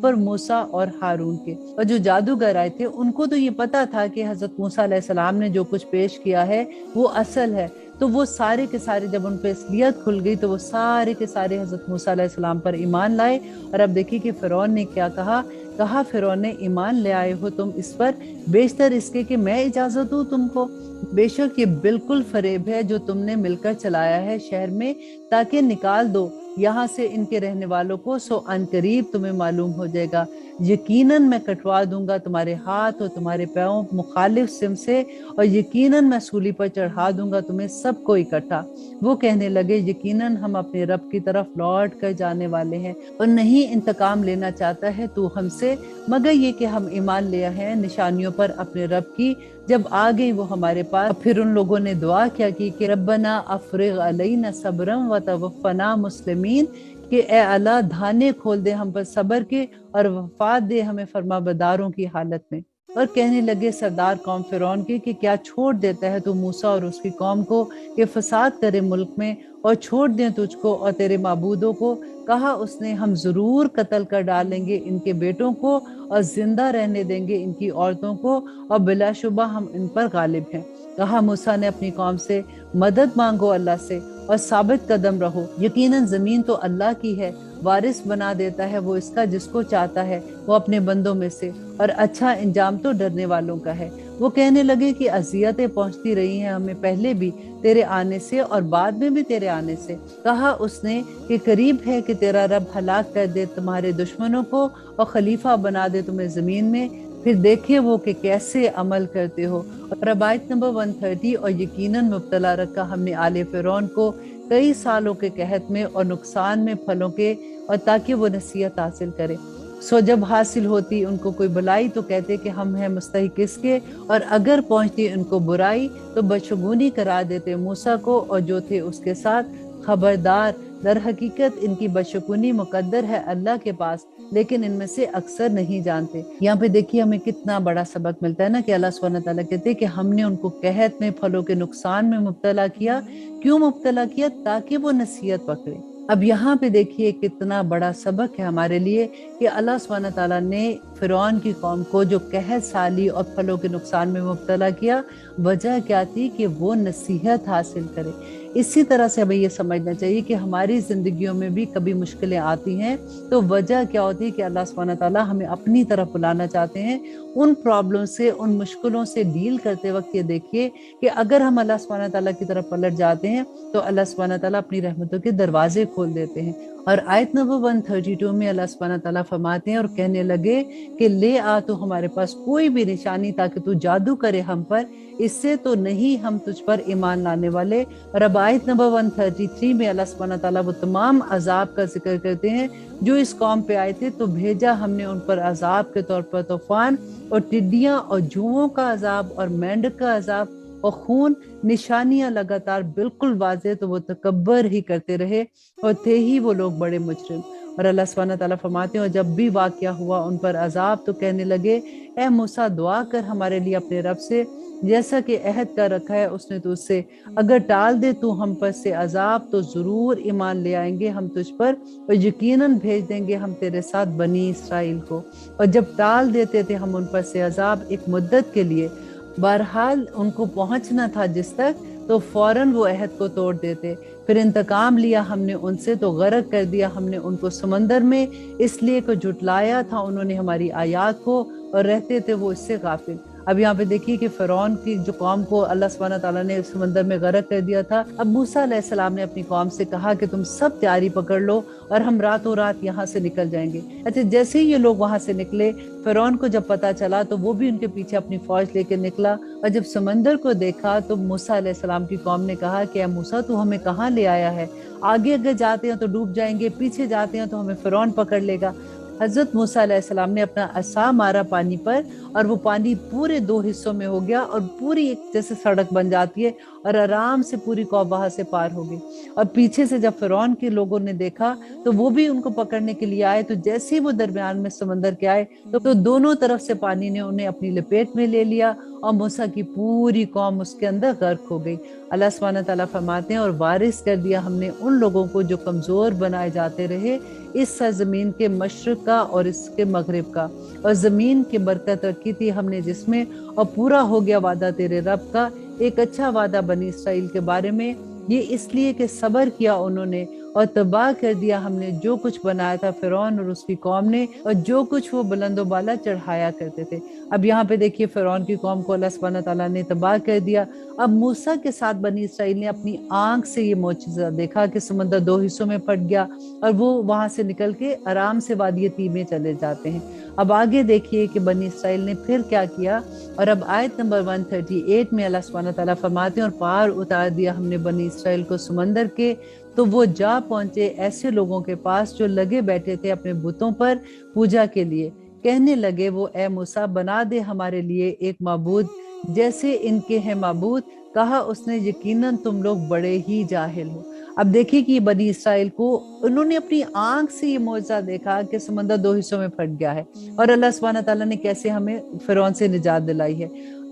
[SPEAKER 1] پر موسیٰ اور ہارون کے۔ اور جو جادوگر آئے تھے ان کو تو یہ پتا تھا کہ حضرت موسیٰ علیہ السلام نے جو کچھ پیش کیا ہے وہ اصل ہے، تو وہ سارے کے سارے جب ان پہ اصلیت کھل گئی تو وہ سارے کے سارے حضرت موسیٰ علیہ السلام پر ایمان لائے۔ اور اب دیکھیے کہ فرعون نے کیا کہا فرعون نے ایمان لے آئے ہو تم اس پر بیشتر اس کے کہ میں اجازت دوں تم کو؟ بے شک یہ بالکل فریب ہے جو تم نے مل کر چلایا ہے شہر میں، تاکہ نکال دو یہاں سے ان کے رہنے والوں کو، سو ان قریب تمہیں معلوم ہو جائے گا، یقیناً میں کٹوا دوں گا تمہارے ہاتھ اور تمہارے پاؤں مخالف سم سے، اور یقیناً میں سولی پر چڑھا دوں گا تمہیں سب کو اکٹھا۔ وہ کہنے لگے یقیناً ہم اپنے رب کی طرف لوٹ کر جانے والے ہیں، اور نہیں انتقام لینا چاہتا ہے تو ہم سے مگر یہ کہ ہم ایمان لیا ہے نشانیوں پر اپنے رب کی جب آ گئی وہ ہمارے پاس۔ پھر ان لوگوں نے دعا کیا کی کہ ربنا افرغ علینا صبرا وتوفنا مسلمین، کہ اے اللہ دھانے کھول دے ہم پر صبر کے اور وفات دے ہمیں فرما برداروں کی حالت میں۔ اور کہنے لگے سردار قوم فرعون کے کہ کیا چھوڑ دیتا ہے تو موسیٰ اور اس کی قوم کو کہ فساد کرے ملک میں، اور چھوڑ دیں تجھ کو اور تیرے معبودوں کو؟ کہا اس نے ہم ضرور قتل کر ڈالیں گے ان کے بیٹوں کو اور زندہ رہنے دیں گے ان کی عورتوں کو، اور بلا شبہ ہم ان پر غالب ہیں۔ کہا موسیٰ نے اپنی قوم سے مدد مانگو اللہ سے اور ثابت قدم رہو، یقیناً زمین تو اللہ کی ہے، وارث بنا دیتا ہے وہ اس کا جس کو چاہتا ہے وہ اپنے بندوں میں سے، اور اچھا انجام تو ڈرنے والوں کا ہے۔ وہ کہنے لگے کہ اذیتیں پہنچتی رہی ہیں ہمیں پہلے بھی تیرے آنے سے اور بعد میں بھی تیرے آنے سے۔ کہا اس نے کہ قریب ہے کہ تیرا رب ہلاک کر دے تمہارے دشمنوں کو اور خلیفہ بنا دے تمہیں زمین میں، پھر دیکھے وہ کہ کیسے عمل کرتے ہو۔ اور اب آیت نمبر 130، اور یقیناً مبتلا رکھا ہم نے آل فرعون کو کئی سالوں کے قحط میں اور نقصان میں پھلوں کے، اور تاکہ وہ نصیحت حاصل کرے۔ سو جب حاصل ہوتی ان کو کوئی بلائی تو کہتے کہ ہم ہیں مستحق اس کے، اور اگر پہنچتی ان کو برائی تو بدشگونی قرار دیتے موسیٰ کو اور جو تھے اس کے ساتھ۔ خبردار، در حقیقت ان کی بدشگونی مقدر ہے اللہ کے پاس، لیکن ان میں سے اکثر نہیں جانتے۔ یہاں پہ دیکھیے ہمیں کتنا بڑا سبق ملتا ہے نا، کہ اللہ سبحانہ تعالیٰ کہتے ہیں کہ ہم نے ان کو قحط میں، پھلوں کے نقصان میں مبتلا کیا۔ کیوں مبتلا کیا؟ تاکہ وہ نصیحت پکڑے۔ اب یہاں پہ دیکھیے کتنا بڑا سبق ہے ہمارے لیے، کہ اللہ سبحانہ تعالیٰ نے فرعون کی قوم کو جو قحط سالی اور پھلوں کے نقصان میں مبتلا کیا، وجہ کیا تھی؟ کہ وہ نصیحت حاصل کرے۔ اسی طرح سے ہمیں یہ سمجھنا چاہیے کہ ہماری زندگیوں میں بھی کبھی مشکلیں آتی ہیں تو وجہ کیا ہوتی ہے؟ کہ اللہ سبحانہ تعالیٰ ہمیں اپنی طرف بلانا چاہتے ہیں۔ ان پرابلم سے، ان مشکلوں سے ڈیل کرتے وقت یہ دیکھیے کہ اگر ہم اللہ سبحانہ تعالیٰ کی طرف پلٹ جاتے ہیں تو اللہ سبحانہ تعالیٰ اپنی رحمتوں کے دروازے کھول دیتے ہیں۔ اور آیت نمبر 132 میں اللہ سبحانہ تعالیٰ فرماتے ہیں، اور کہنے لگے کہ لے آ تو ہمارے پاس کوئی بھی نشانی تاکہ تو جادو کرے ہم پر، اس سے تو نہیں ہم تجھ پر ایمان لانے والے۔ اور اب آیت نمبر 133 میں اللہ سبحانہ تعالیٰ وہ تمام عذاب کا ذکر کرتے ہیں جو اس قوم پہ آئے تھے، تو بھیجا ہم نے ان پر عذاب کے طور پر طوفان اور ٹڈیاں اور جوؤں کا عذاب اور مینڈک کا عذاب اور خون، نشانیاں لگاتار بالکل واضح، تو وہ تکبر ہی کرتے رہے اور تھے ہی وہ لوگ بڑے مجرم۔ اور اللہ سبحانہ تعالیٰ فرماتے ہیں، اور جب بھی واقعہ ہوا ان پر عذاب تو کہنے لگے اے موسیٰ دعا کر ہمارے لیے اپنے رب سے، جیسا کہ عہد کر رکھا ہے اس نے تجھ سے، اگر ٹال دے تو ہم پر سے عذاب تو ضرور ایمان لے آئیں گے ہم تجھ پر، اور یقیناً بھیج دیں گے ہم تیرے ساتھ بنی اسرائیل کو۔ اور جب ٹال دیتے تھے ہم ان پر سے عذاب ایک مدت کے لیے، بہرحال ان کو پہنچنا تھا جس تک، تو فوراً وہ عہد کو توڑ دیتے۔ پھر انتقام لیا ہم نے ان سے تو غرق کر دیا ہم نے ان کو سمندر میں، اس لیے کہ جھٹلایا تھا انہوں نے ہماری آیات کو اور رہتے تھے وہ اس سے غافل۔ اب یہاں پہ دیکھیے کہ فرعون کی جو قوم کو اللہ سبحانہ تعالیٰ نے سمندر میں غرق کر دیا تھا، اب موسیٰ علیہ السلام نے اپنی قوم سے کہا کہ تم سب تیاری پکڑ لو اور ہم راتوں رات یہاں سے نکل جائیں گے۔ اچھا، جیسے ہی یہ لوگ وہاں سے نکلے، فرعون کو جب پتا چلا تو وہ بھی ان کے پیچھے اپنی فوج لے کے نکلا، اور جب سمندر کو دیکھا تو موسیٰ علیہ السلام کی قوم نے کہا کہ اے موسیٰ تو ہمیں کہاں لے آیا ہے؟ آگے اگر جاتے ہیں تو ڈوب جائیں گے، پیچھے جاتے ہیں تو ہمیں فرعون پکڑ لے گا۔ حضرت موسیٰ علیہ السلام نے اپنا عصا مارا پانی پر، اور وہ پانی پورے 2 حصوں میں ہو گیا، اور پوری ایک جیسے سڑک بن جاتی ہے، اور آرام سے پوری قوم وہاں سے پار ہو گئی۔ اور پیچھے سے جب فرعون کے لوگوں نے دیکھا تو وہ بھی ان کو پکڑنے کے لیے آئے، تو جیسے ہی وہ درمیان میں سمندر کے آئے تو دونوں طرف سے پانی نے انہیں اپنی لپیٹ میں لے لیا، اور موسیٰ کی پوری قوم اس کے اندر غرق ہو گئی۔ اللہ سبحانہ تعالیٰ فرماتے ہیں، اور وارث کر دیا ہم نے ان لوگوں کو جو کمزور بنائے جاتے رہے، اس سرزمین کے مشرق کا اور اس کے مغرب کا، اور زمین کی برکت رکھی تھی ہم نے جس میں، اور پورا ہو گیا وعدہ تیرے رب کا، ایک اچھا وعدہ بنی اسرائیل کے بارے میں، یہ اس لیے کہ صبر کیا انہوں نے، اور تباہ کر دیا ہم نے جو کچھ بنایا تھا فرعون اور اس کی قوم نے، اور جو کچھ وہ بلند و بالا چڑھایا کرتے تھے۔ اب یہاں پہ دیکھیے فرعون کی قوم کو اللہ سبحانہ تعالیٰ نے تباہ کر دیا۔ اب موسیٰ کے ساتھ بنی اسرائیل نے اپنی آنکھ سے یہ معجزہ دیکھا کہ سمندر 2 حصوں میں پھٹ گیا، اور وہ وہاں سے نکل کے آرام سے وادی طی میں چلے جاتے ہیں۔ اب آگے دیکھیے کہ بنی اسرائیل نے پھر کیا کیا، اور اب آیت نمبر 138 میں اللہ سبحانہ تعالیٰ فرماتے ہیں، اور پار اتار دیا ہم نے بنی اسرائیل کو سمندر کے، تو وہ جا پہنچے ایسے لوگوں کے پاس جو لگے بیٹھے تھے اپنے بتوں پر پوجا کے لیے، کہنے لگے وہ اے موسیٰ بنا دے ہمارے لیے ایک معبود جیسے ان کے ہیں معبود۔ کہا اس نے یقیناً تم لوگ بڑے ہی جاہل ہو۔ اب دیکھیے کہ بنی اسرائیل کو انہوں نے اپنی آنکھ سے یہ معجزہ دیکھا کہ سمندر 2 حصوں میں پھٹ گیا ہے، اور اللہ سبحانہ تعالیٰ نے کیسے ہمیں فرعون سے نجات دلائی ہے۔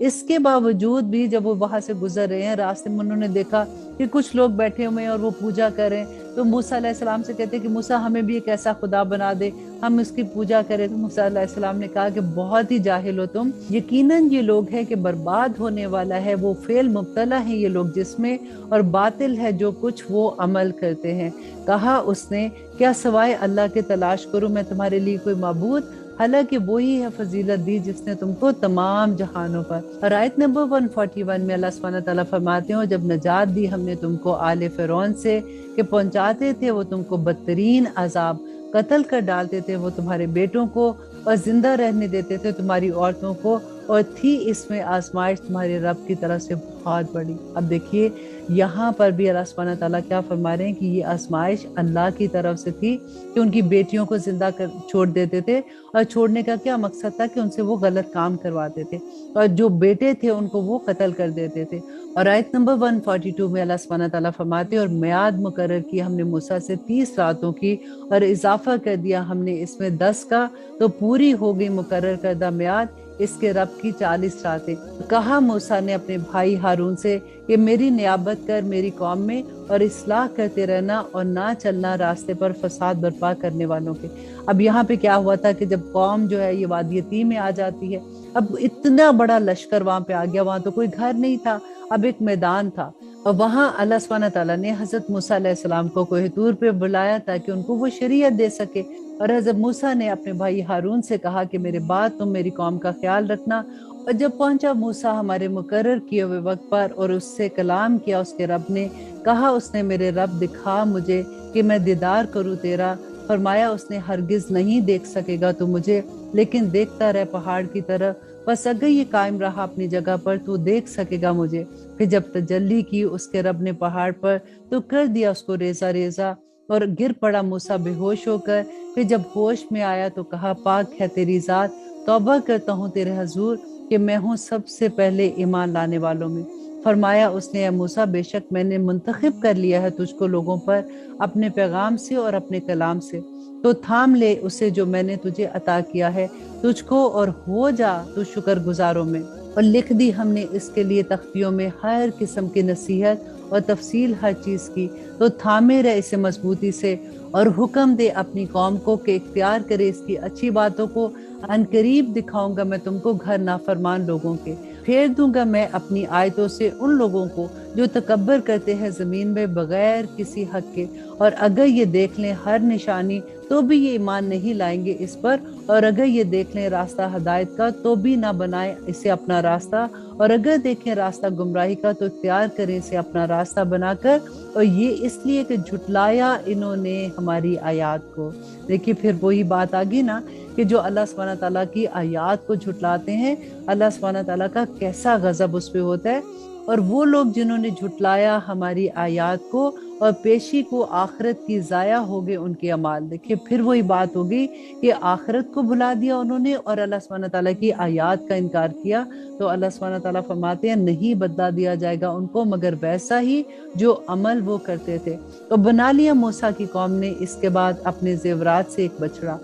[SPEAKER 1] اس کے باوجود بھی جب وہ وہاں سے گزر رہے ہیں، راستے میں انہوں نے دیکھا کہ کچھ لوگ بیٹھے ہوئے ہیں اور وہ پوجا کر رہے ہیں، تو موسیٰ علیہ السلام سے کہتے ہیں کہ موسیٰ ہمیں بھی ایک ایسا خدا بنا دے، ہم اس کی پوجا کریں۔ تو موسیٰ علیہ السلام نے کہا کہ بہت ہی جاہل ہو تم، یقیناً یہ لوگ ہیں کہ برباد ہونے والا ہے، وہ فعل مبتلا ہیں یہ لوگ جس میں، اور باطل ہے جو کچھ وہ عمل کرتے ہیں۔ کہا اس نے کیا سوائے اللہ کے تلاش کروں میں تمہارے لیے کوئی معبود؟ حالانکہ وہی ہے فضیلت دی جس نے تم کو تمام جہانوں پر۔ اور آیت نمبر 141 میں اللہ سبحانہ تعالیٰ فرماتے ہیں جب نجات دی ہم نے تم کو آل فرعون سے کہ پہنچاتے تھے وہ تم کو بدترین عذاب، قتل کر ڈالتے تھے وہ تمہارے بیٹوں کو اور زندہ رہنے دیتے تھے تمہاری عورتوں کو، اور تھی اس میں آزمائش تمہارے رب کی طرف سے بہت بڑی۔ اب دیکھیے یہاں پر بھی اللہ سبحانہ تعالیٰ کیا فرما رہے ہیں کہ یہ آزمائش اللہ کی طرف سے تھی کہ ان کی بیٹیوں کو زندہ چھوڑ دیتے تھے، اور چھوڑنے کا کیا مقصد تھا کہ ان سے وہ غلط کام کرواتے تھے، اور جو بیٹے تھے ان کو وہ قتل کر دیتے تھے۔ اور آیت نمبر 142 میں اللہ سبحانہ تعالیٰ فرماتے اور میعاد مقرر کی ہم نے موسیٰ سے 30 راتوں کی، اور اضافہ کر دیا ہم نے اس میں 10 کا، تو پوری ہو گئی مقرر کردہ میعاد اس کے رب کی 40 راتیں۔ کہا موسیٰ نے اپنے بھائی ہارون سے کہ میری نیابت کر میری قوم میں اور اصلاح کرتے رہنا اور نہ چلنا راستے پر فساد برپا کرنے والوں کے۔ اب یہاں پہ کیا ہوا تھا کہ جب قوم جو ہے یہ وادی تیہ میں آ جاتی ہے، اب اتنا بڑا لشکر وہاں پہ آ گیا، وہاں تو کوئی گھر نہیں تھا، اب ایک میدان تھا، اور وہاں اللہ سبحانہ تعالیٰ نے حضرت موسیٰ علیہ السلام کو کوہ طور پہ بلایا تاکہ ان کو وہ شریعت دے سکے، اور حضرت موسیٰ نے اپنے بھائی ہارون سے کہا کہ میرے بعد تم میری قوم کا خیال رکھنا۔ اور جب پہنچا موسیٰ ہمارے مقرر کیے ہوئے وقت پر اور اس سے کلام کیا اس کے رب نے، کہا اس نے میرے رب دکھا مجھے کہ میں دیدار کروں تیرا۔ فرمایا اس نے ہرگز نہیں دیکھ سکے گا تو مجھے، لیکن دیکھتا رہ پہاڑ کی طرف، بس اگر یہ قائم رہا اپنی جگہ پر تو دیکھ سکے گا مجھے۔ پھر جب تجلی کی اس کے رب نے پہاڑ پر تو کر دیا اس کو ریزہ ریزہ، اور گر پڑا موسیٰ بے ہوش ہو کر۔ پھر جب ہوش میں آیا تو کہا پاک ہے تیری ذات، توبہ کرتا ہوں تیرے حضور کہ میں ہوں سب سے پہلے ایمان لانے والوں میں۔ فرمایا اس نے اے موسیٰ بے شک میں نے منتخب کر لیا ہے تجھ کو لوگوں پر اپنے پیغام سے اور اپنے کلام سے، تو تھام لے اسے جو میں نے تجھے عطا کیا ہے تجھ کو، اور ہو جا تو شکر گزاروں میں۔ اور لکھ دی ہم نے اس کے لیے تختیوں میں ہر قسم کی نصیحت اور تفصیل ہر چیز کی، تو تھامے رہ اسے مضبوطی سے، اور حکم دے اپنی قوم کو کہ اختیار کرے اس کی اچھی باتوں کو، ان قریب دکھاؤں گا میں تم کو گھر نافرمان لوگوں کے، پھیر دوں گا میں اپنی آیتوں سے ان لوگوں کو جو تکبر کرتے ہیں زمین میں بغیر کسی حق کے، اور اگر یہ دیکھ لیں ہر نشانی تو بھی یہ ایمان نہیں لائیں گے اس پر، اور اگر یہ دیکھ لیں راستہ ہدایت کا تو بھی نہ بنائیں اسے اپنا راستہ، اور اگر دیکھیں راستہ گمراہی کا تو اختیار کریں اسے اپنا راستہ بنا کر، اور یہ اس لیے کہ جھٹلایا انہوں نے ہماری آیات کو۔ دیکھیے پھر وہی بات آگی نا کہ جو اللہ سبحانہ تعالیٰ کی آیات کو جھٹلاتے ہیں، اللہ سبحانہ تعالیٰ کا کیسا غضب اس پہ ہوتا ہے، اور وہ لوگ جنہوں نے جھٹلایا ہماری آیات کو اور پیشی کو، آخرت کی ضائع ہو گئے ان کے اعمال۔ دیکھیں پھر وہی بات ہوگی کہ آخرت کو بھلا دیا انہوں نے اور اللہ سبحانہ تعالیٰ کی آیات کا انکار کیا، تو اللہ سبحانہ تعالیٰ فرماتے ہیں نہیں بدلا دیا جائے گا ان کو مگر ویسا ہی جو عمل وہ کرتے تھے۔ تو بنا لیا موسیٰ کی قوم نے اس کے بعد اپنے زیورات سے ایک بچڑا،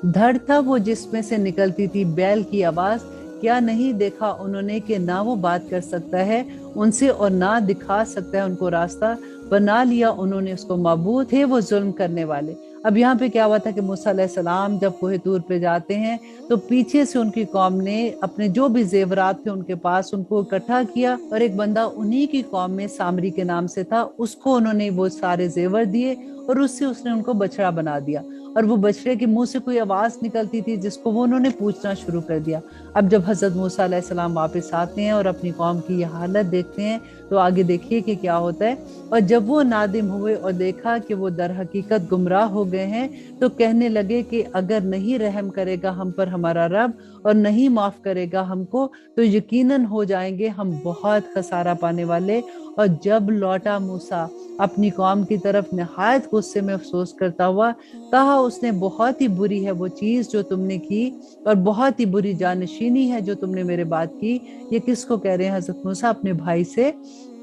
[SPEAKER 1] دھڑ تھا وہ جس میں سے نکلتی تھی بیل کی آواز، کیا نہیں دیکھا انہوں نے کہ نہ وہ بات کر سکتا ہے ان سے اور نہ دکھا سکتا ہے ان کو راستہ، بنا لیا انہوں نے اس کو معبود، تھے وہ ظلم کرنے والے۔ اب یہاں پہ کیا ہوا تھا کہ موسیٰ علیہ السلام جب کوہ طور پہ جاتے ہیں تو پیچھے سے ان کی قوم نے اپنے جو بھی زیورات تھے ان کے پاس ان کو اکٹھا کیا، اور ایک بندہ انہی کی قوم میں سامری کے نام سے تھا، اس کو انہوں نے وہ سارے زیور دیے، اور اس نے ان کو بچڑا بنا دیا، اور وہ بچڑے کے منہ سے کوئی آواز نکلتی تھی جس کو وہ انہوں نے پوچھنا شروع کر دیا۔ اب جب حضرت موسیٰ علیہ السلام واپس آتے ہیں اور اپنی قوم کی یہ حالت دیکھتے ہیں تو آگے دیکھیے کہ کیا ہوتا ہے۔ اور جب وہ نادم ہوئے اور دیکھا کہ وہ در حقیقت گمراہ ہو گئے ہیں تو کہنے لگے کہ اگر نہیں رحم کرے گا ہم پر ہمارا رب اور نہیں معاف کرے گا ہم کو تو یقیناً ہو جائیں گے ہم بہت خسارہ پانے والے۔ اور جب لوٹا موسیٰ اپنی قوم کی طرف نہایت غصے میں افسوس کرتا ہوا، کہا اس نے بہت ہی بری ہے وہ چیز جو تم نے کی، اور بہت ہی بری جانشینی ہے جو تم نے میرے بعد کی۔ یہ کس کو کہہ رہے ہیں حضرت موسیٰ؟ اپنے بھائی سے۔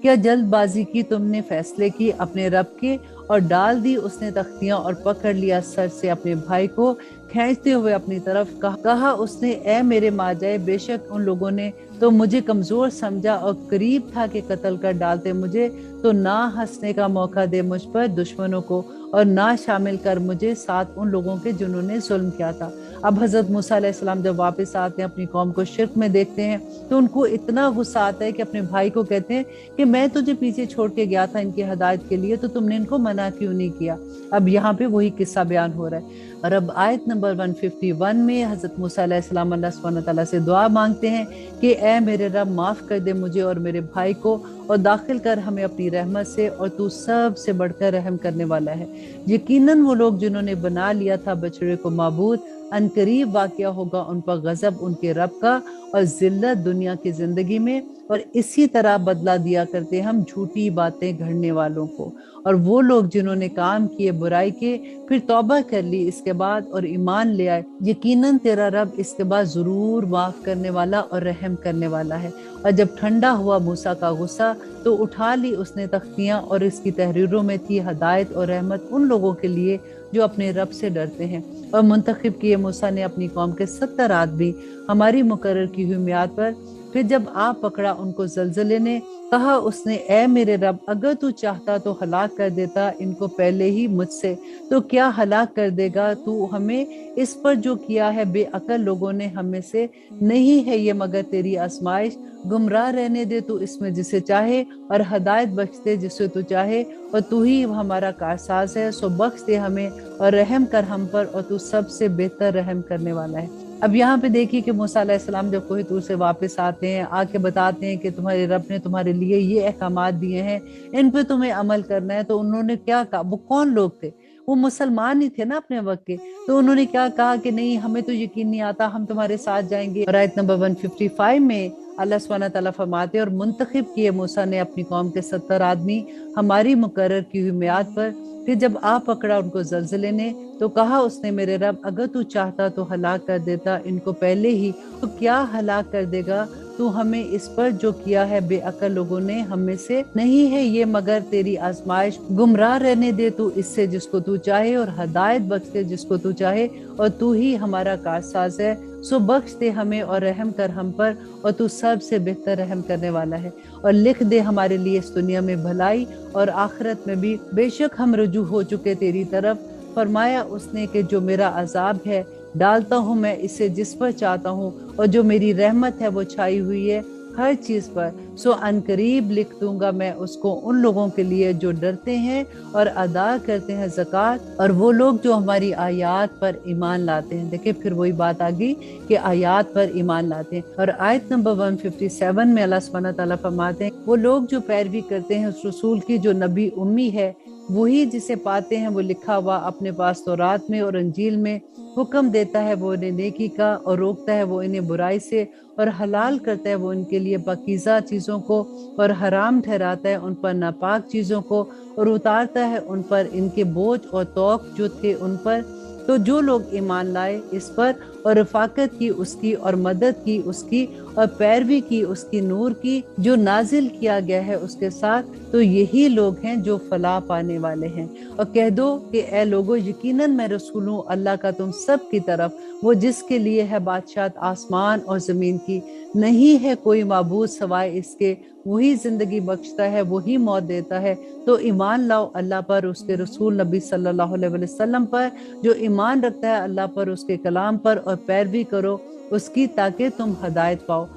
[SPEAKER 1] کیا جلد بازی کی تم نے فیصلے کی اپنے رب کے، اور ڈال دی اس نے تختیاں اور پکڑ لیا سر سے اپنے بھائی کو खींचते हुए अपनी तरफ कहा उसने, ए मेरे माजाए, बेशक उन लोगों ने तो मुझे कमजोर समझा और करीब था कि कत्ल कर डालते मुझे, तो ना हंसने का मौका दे मुझ पर दुश्मनों को, और ना शामिल कर मुझे साथ उन लोगों के जिन्होंने जुल्म किया था। अब हजरत मूसा अलैहिस्सलाम जब वापस आते हैं, अपनी कौम को शिरक में देखते हैं, तो उनको इतना गुस्सा आता है कि अपने भाई को कहते हैं कि मैं तुझे पीछे छोड़ के गया था इनकी हदायत के लिए, तो तुमने इनको मना क्यों नहीं किया। अब यहाँ पे वही किस्सा बयान हो रहा है। और अब आयत नंबर 151 में हजरत मूसा अलैहिस्सलाम अल्लाह सुब्हानहू व तआला से दुआ मांगते हैं कि ए मेरे रब, माफ कर दे मुझे और मेरे भाई को, और दाखिल कर हमें अपनी रहमत से, और तू सबसे बढ़कर रहम करने वाला है। यकीनन वो लोग जिन्होंने बना लिया था बछड़े को माबूद, अनकरीब वाक़या होगा उन पर गजब उनके रब का और जिल्लत दुनिया की जिंदगी में, और इसी तरह बदला दिया करते हम झूठी बातें गढ़ने वालों को। और वो लोग जिन्होंने काम किए बुराई के, फिर तौबा कर ली इसके बाद और ईमान ले आए, यकीनन तेरा रब इसके बाद जरूर माफ करने वाला और रहम करने वाला है। और जब ठंडा हुआ मूसा का गुस्सा, तो उठा ली उसने तख्तियां, और इसकी तहरीरों में थी हदायत और रहमत उन लोगों के लिए जो अपने रब से डरते हैं। और मुंतखब किए मूसा ने अपनी कौम के 70 आदमी हमारी मुकर्रर की हुई मियाद पर। फिर जब आ पकड़ा उनको जलजले ने, कहा उसने, ए मेरे रब, अगर तू चाहता तो हलाक कर देता इनको पहले ही मुझसे, तो क्या हलाक कर देगा तू हमें इस पर जो किया है बेअकल लोगों ने हमें से। नहीं है ये मगर तेरी आजमाइश, गुमराह रहने दे तू इसमें जिसे चाहे, और हदायत बख्श दे जिसे तू चाहे, और तू ही हमारा कारसाज है, सो बख्श दे हमें और रहम कर हम पर, और तू सबसे बेहतर रहम करने वाला है। अब यहाँ पे देखिए कि मूसा अलैहिस्सलाम जब कोह तूर से वापस आते हैं, आके बताते हैं कि तुम्हारे रब ने तुम्हारे लिए ये अहकामात दिए हैं, इन पे तुम्हें अमल करना है। तो उन्होंने क्या कहा, वो कौन लोग थे, वो मुसलमान ही थे ना अपने वक्त के, तो उन्होंने क्या कहा कि नहीं, हमें तो यकीन नहीं आता, हम तुम्हारे साथ जाएंगे। और आयत नंबर 155 में अल्लाह सुब्हानहू व तआला फरमाते, और मुंतखब किए मूसा ने अपनी कौम के 70 आदमी हमारी मुकर्रर की हुई मियाद पर। फिर जब आ पकड़ा उनको जलजले ने, तो कहा उसने, मेरे रब, अगर तू चाहता तो हलाक कर देता इनको पहले ही, तो क्या हलाक कर देगा तू हमें इस पर जो किया है बेअकल लोगों ने हमें से। नहीं है ये मगर तेरी आजमाइश, गुमराह रहने दे तू इससे जिसको तू चाहे, और हदायत बख्श दे जिसको तू चाहे, और तू ही हमारा कारसाज है, सो बख्श दे हमें और रहम कर हम पर, और तू सबसे बेहतर रहम करने वाला है। और लिख दे हमारे लिए इस दुनिया में भलाई और आखिरत में भी, बेशक हम रुजू हो चुके तेरी तरफ। फरमाया उसने कि जो मेरा अजाब है डालता हूँ मैं इसे जिस पर चाहता हूँ, और जो मेरी रहमत है वो छाई हुई है हर चीज पर, सो अनकरीब लिख दूंगा मैं उसको उन लोगों के लिए जो डरते हैं और अदा करते हैं ज़कात, और वो लोग जो हमारी आयात पर ईमान लाते हैं। देखिए फिर वही बात आ गई कि आयात पर ईमान लाते हैं। और आयत नंबर 157 में अल्लाह सुब्हानहू व तआला फरमाते हैं, वो लोग जो पैरवी करते हैं उस रसूल की जो नबी उम्मी है, वही जिसे पाते हैं वो लिखा हुआ अपने पास तौरात में और अंजील में, हुक्म देता है वो इन्हें नेकी का और रोकता है वो इन्हें बुराई से, और हलाल करता है वो इनके लिए पाकीज़ा चीज़ों को, और हराम ठहराता है उन पर नापाक चीज़ों को, और उतारता है उन पर इनके बोझ और तौक जो थे उन पर। तो जो लोग ईमान लाए इस पर और रफाकत की उसकी और मदद की उसकी और पैरवी की उसकी नूर की जो नाजिल किया गया है उसके साथ, तो यही लोग हैं जो फलाह पाने वाले हैं। और कह दो कि ए लोगो, यकीनन मैं रसूल हूँ अल्लाह का तुम सब की तरफ, वो जिसके लिए है बादशाहत आसमान और जमीन की, नहीं है कोई माबूद सवाए इसके, वही जिंदगी बख्शता है, वही मौत देता है। तो ईमान लाओ अल्लाह पर, उसके रसूल नबी सल्लल्लाहु अलैहि वसल्लम पर, जो ईमान रखता है अल्लाह पर, उसके कलाम पर, और पैरवी करो उसकी ताकि तुम हदायत पाओ।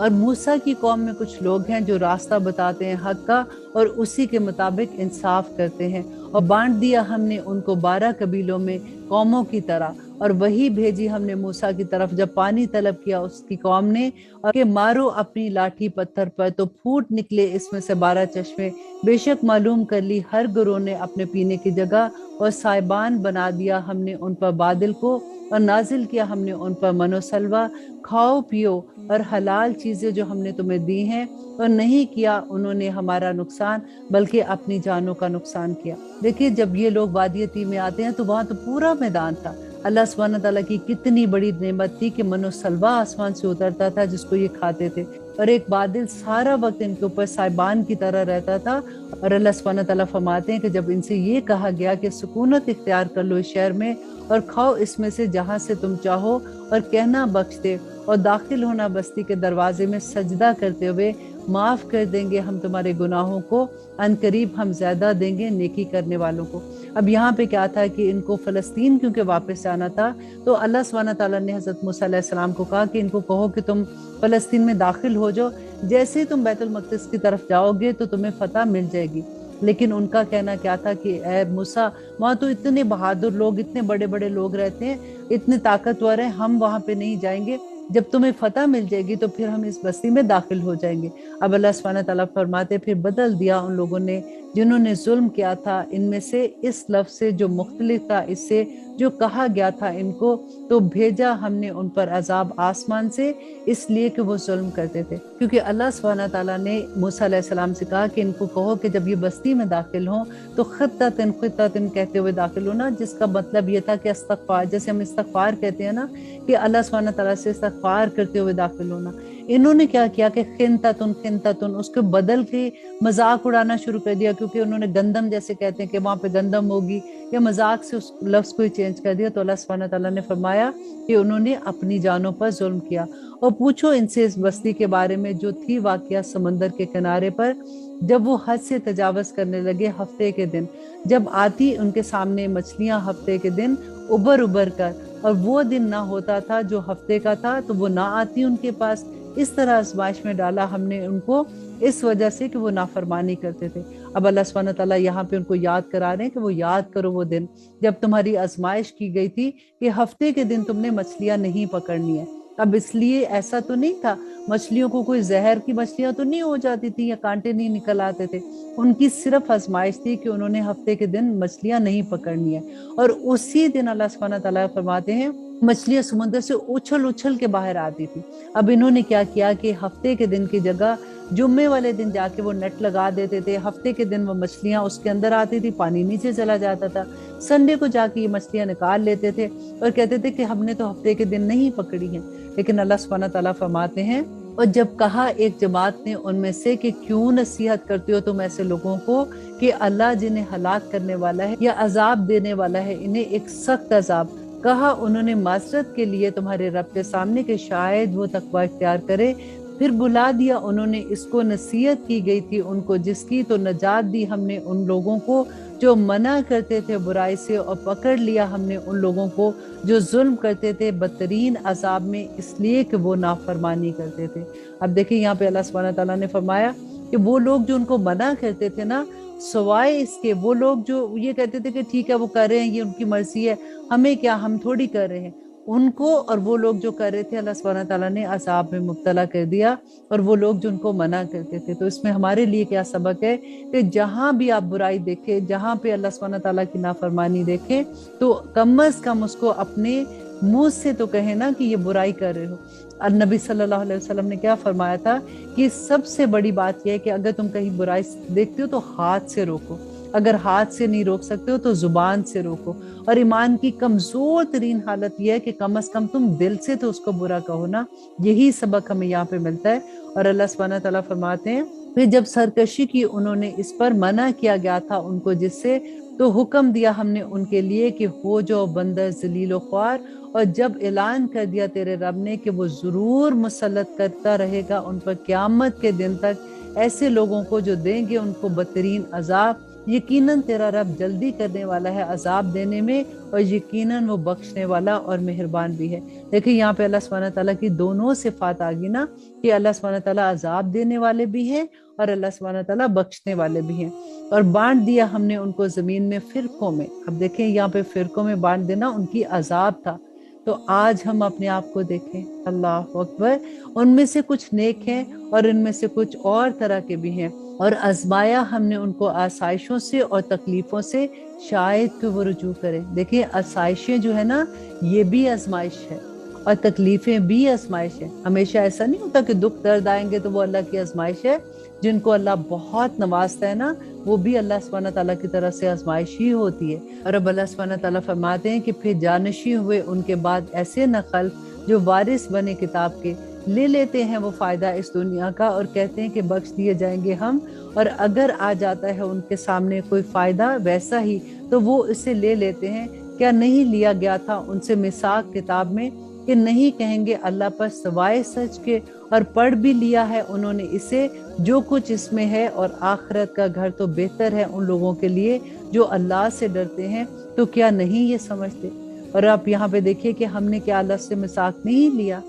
[SPEAKER 1] और मूसा की कौम में कुछ लोग हैं जो रास्ता बताते हैं हक का और उसी के मुताबिक इंसाफ करते हैं। और बांट दिया हमने उनको 12 कबीलों में कौमों की तरह, और वही भेजी हमने मूसा की तरफ जब पानी तलब किया उसकी कौम ने, और कि मारो अपनी लाठी पत्थर पर तो फूट निकले इसमें से 12 चश्मे। बेशक मालूम कर ली हर गुरों ने अपने पीने की जगह, और साइबान बना दिया हमने उन पर बादल को, और नाजिल किया हमने उन पर मनोसलवा। खाओ पियो और हलाल चीजें जो हमने तुम्हें दी हैं, और नहीं किया उन्होंने हमारा नुकसान बल्कि अपनी जानों का नुकसान किया। देखिए जब ये लोग वादी तीह में आते हैं तो वहां तो पूरा मैदान था, अल्लाह सुब्हान ताला की कितनी बड़ी नेमत थी कि मनो सलवा आसमान से उतरता था जिसको ये खाते थे, और एक बादल सारा वक्त इनके ऊपर साइबान की तरह रहता था। और अल्लाह सुब्हान ताला फरमाते हैं कि जब इनसे ये कहा गया कि सुकूनत इख्तियार कर लो इस शहर में और खाओ इसमें से जहाँ से तुम चाहो, और कहना बख्श दे और दाखिल होना बस्ती के दरवाजे में सजदा करते हुए, माफ कर देंगे हम तुम्हारे गुनाहों को, अनकरीब हम ज्यादा देंगे नेकी करने वालों को। अब यहाँ पे क्या था कि इनको फलस्तीन क्योंकि वापस आना था, तो अल्लाह सुब्हान ताला ने हजरत मूसा अलैहिस्सलाम को कहा कि इनको कहो कि तुम फलस्तीन में दाखिल हो जाओ, जैसे ही तुम बैतुल मक़दिस की तरफ जाओगे तो तुम्हें फतह मिल जाएगी। लेकिन उनका कहना क्या था कि ए मूसा, वहाँ तो इतने बहादुर लोग, इतने बड़े बड़े लोग रहते हैं, इतने ताकतवर हैं, हम वहाँ पे नहीं जाएंगे, जब तुम्हें फतह मिल जाएगी तो फिर हम इस बस्ती में दाखिल हो जाएंगे। अब अल्लाह सुब्हान ताला फरमाते फिर बदल दिया उन लोगों ने जिन्होंने जुल्म किया था इनमें से इस लफ्ज़ से जो मुख्तलिफ था इससे जो कहा गया था इनको, तो भेजा हमने उन पर अजाब आसमान से इसलिए कि वो जुल्म करते थे। क्योंकि अल्लाह सुब्हान ताला ने मूसा अलैहिस्सलाम से कहा कि इनको कहो कि जब ये बस्ती में दाखिल हों तो खित्ततन खित्ततन कहते हुए दाखिल होना, जिसका मतलब ये था कि इस्तग़फ़ार, जैसे हम इस्तग़फ़ार कहते हैं ना कि अल्लाह सुब्हान ताला से इस्तग़फ़ार करते हुए दाखिल होना। इन्होंने क्या किया कि खिंततुन खिंततुन उसके बदल के मजाक उड़ाना शुरू कर दिया, क्योंकि उन्होंने गंदम जैसे कहते हैं कि वहां पे गंदम होगी, या मजाक से उस लफ्ज को ही चेंज कर दिया। तो अल्लाह सुब्हान ताला ने फरमाया कि उन्होंने अपनी जानों पर जुल्म किया। और पूछो इनसे इस बस्ती के बारे में जो थी वाकया समंदर के किनारे पर, जब वो हद से तजावज करने लगे हफ्ते के दिन, जब आती उनके सामने मछलियां हफ्ते के दिन उबर उबर कर, और वो दिन ना होता था जो हफ्ते का था तो वो ना आती उनके पास। इस तरह आजमाइश में डाला हमने उनको इस वजह से कि वो नाफरमानी करते थे। अब अल्लाह सुब्हान ताला यहाँ पे उनको याद करा रहे हैं कि वो याद करो वो दिन जब तुम्हारी आजमाइश की गई थी कि हफ्ते के दिन तुमने मछलियां नहीं पकड़नी है। अब इसलिए ऐसा तो नहीं था, मछलियों को कोई जहर की मछलियां तो नहीं हो जाती थी या कांटे नहीं निकल आते थे, उनकी सिर्फ आजमाइश थी कि उन्होंने हफ्ते के दिन मछलियां नहीं पकड़नी है। और उसी दिन अल्लाह सुब्हान ताला फरमाते हैं मछलियां समुद्र से उछल उछल के बाहर आती थी। अब इन्होंने क्या किया कि हफ्ते के दिन की जगह जुम्मे वाले दिन जाके वो नेट लगा देते थे, हफ्ते के दिन वो मछलियां उसके अंदर आती थी, पानी नीचे चला जाता था। संडे को जाके ये मछलियां निकाल लेते थे और कहते थे कि हमने तो हफ्ते के दिन नहीं पकड़ी है। लेकिन अल्लाह सुब्हान ताला फरमाते हैं, और जब कहा एक जमात ने उनमें से कि क्यों नसीहत करते हो तुम ऐसे लोगों को कि अल्लाह जिन्हें हलाक करने वाला है या अजाब देने वाला है, इन्हें एक सख्त अजाब। कहा उन्होंने माजरत के लिए तुम्हारे रब के सामने के शायद वो तकवा इख्तियार करे। फिर बुला दिया उन्होंने इसको, नसीहत की गई थी उनको जिसकी, तो नजात दी हमने उन लोगों को जो मना करते थे बुराई से, और पकड़ लिया हमने उन लोगों को जो जुल्म करते थे बदतरीन अजाब में, इसलिए कि वो नाफरमानी करते थे। अब देखिए यहाँ पे अल्लाह सुब्हान ताला ने फरमाया कि वो लोग जो उनको मना करते थे ना, सवाए इसके वो लोग जो ये कहते थे कि ठीक है वो कर रहे हैं, ये उनकी मर्जी है, हमें क्या, हम थोड़ी कर रहे हैं, उनको और वो लोग जो कर रहे थे अल्लाह सुब्हान ताला ने अजाब में मुब्तला कर दिया, और वो लोग जो उनको मना करते थे। तो इसमें हमारे लिए क्या सबक है कि जहां भी आप बुराई देखें, जहां पे अल्लाह सुब्हान ताला की नाफरमानी देखें, तो कम अज कम उसको अपने मुंह से तो कहे ना कि ये बुराई कर रहे हो। और नबी सल्लल्लाहु अलैहि वसल्लम ने क्या फरमाया था कि सबसे बड़ी बात यह है कि अगर तुम कहीं बुराई देखते हो तो हाथ से रोको, अगर हाथ से नहीं रोक सकते हो तो जुबान से रोको। और ईमान की कमजोर तरीन हालत यह है कि कम से कम तुम दिल से तो उसको बुरा कहो ना। यही सबक हमें यहाँ पे मिलता है। और अल्लाह सुब्हान ताला फरमाते हैं, फिर जब सरकशी की उन्होंने इस पर मना किया गया था उनको जिससे, तो हुक्म दिया हमने उनके लिए कि हो जाओ बंदर जलील ख्वार। और जब ऐलान कर दिया तेरे रब ने कि वो जरूर मुसल्लत करता रहेगा उन पर क़यामत के दिन तक ऐसे लोगों को जो देंगे उनको बदतरीन अजाब, यकीनन तेरा रब जल्दी करने वाला है अजाब देने में, और यकीनन वो बख्शने वाला और मेहरबान भी है। देखिए यहाँ पे अल्लाह सुब्हान ताला की दोनों सिफात आ गई ना, कि अल्लाह सुब्हान ताला अजाब देने वाले भी हैं और अल्लाह सुब्हान ताला बख्शने वाले भी हैं। और बांट दिया हमने उनको जमीन में फिरकों में। अब देखें यहाँ पे फिरकों में बांट देना उनकी अजाब था। तो आज हम अपने आप को देखें, अल्लाह अकबर, उनमें से कुछ नेक हैं और इनमें से कुछ और तरह के भी हैं। और आजमाया हमने उनको आसाइशों से और तकलीफों से, शायद कि वो रुजू करें। देखिए आसाइशें जो है ना, ये भी आजमाइश है, और तकलीफें भी आजमाइश है। हमेशा ऐसा नहीं होता कि दुख दर्द आएंगे तो वो अल्लाह की आजमाइश है। जिनको अल्लाह बहुत नवाजता है ना, वो भी अल्लाह सुब्हानहू तआला की तरफ से आजमाइश ही होती है। और अब अल्लाह सुब्हानहू तआला फरमाते हैं कि फिर जानशी हुए उनके बाद ऐसे नकल जो वारिस बने किताब के, ले लेते हैं वो फायदा इस दुनिया का और कहते हैं कि बख्श दिए जाएंगे हम, और अगर आ जाता है उनके सामने कोई फायदा वैसा ही तो वो इसे ले लेते हैं। क्या नहीं लिया गया था उनसे मिसाक किताब में कि नहीं कहेंगे अल्लाह पर सवाए सच के, और पढ़ भी लिया है उन्होंने इसे जो कुछ इसमें है, और आखिरत का घर तो बेहतर है उन लोगों के लिए जो अल्लाह से डरते हैं। तो क्या नहीं ये समझते? और आप यहाँ पे देखिए कि हमने क्या अल्लाह से मिसाक नहीं लिया।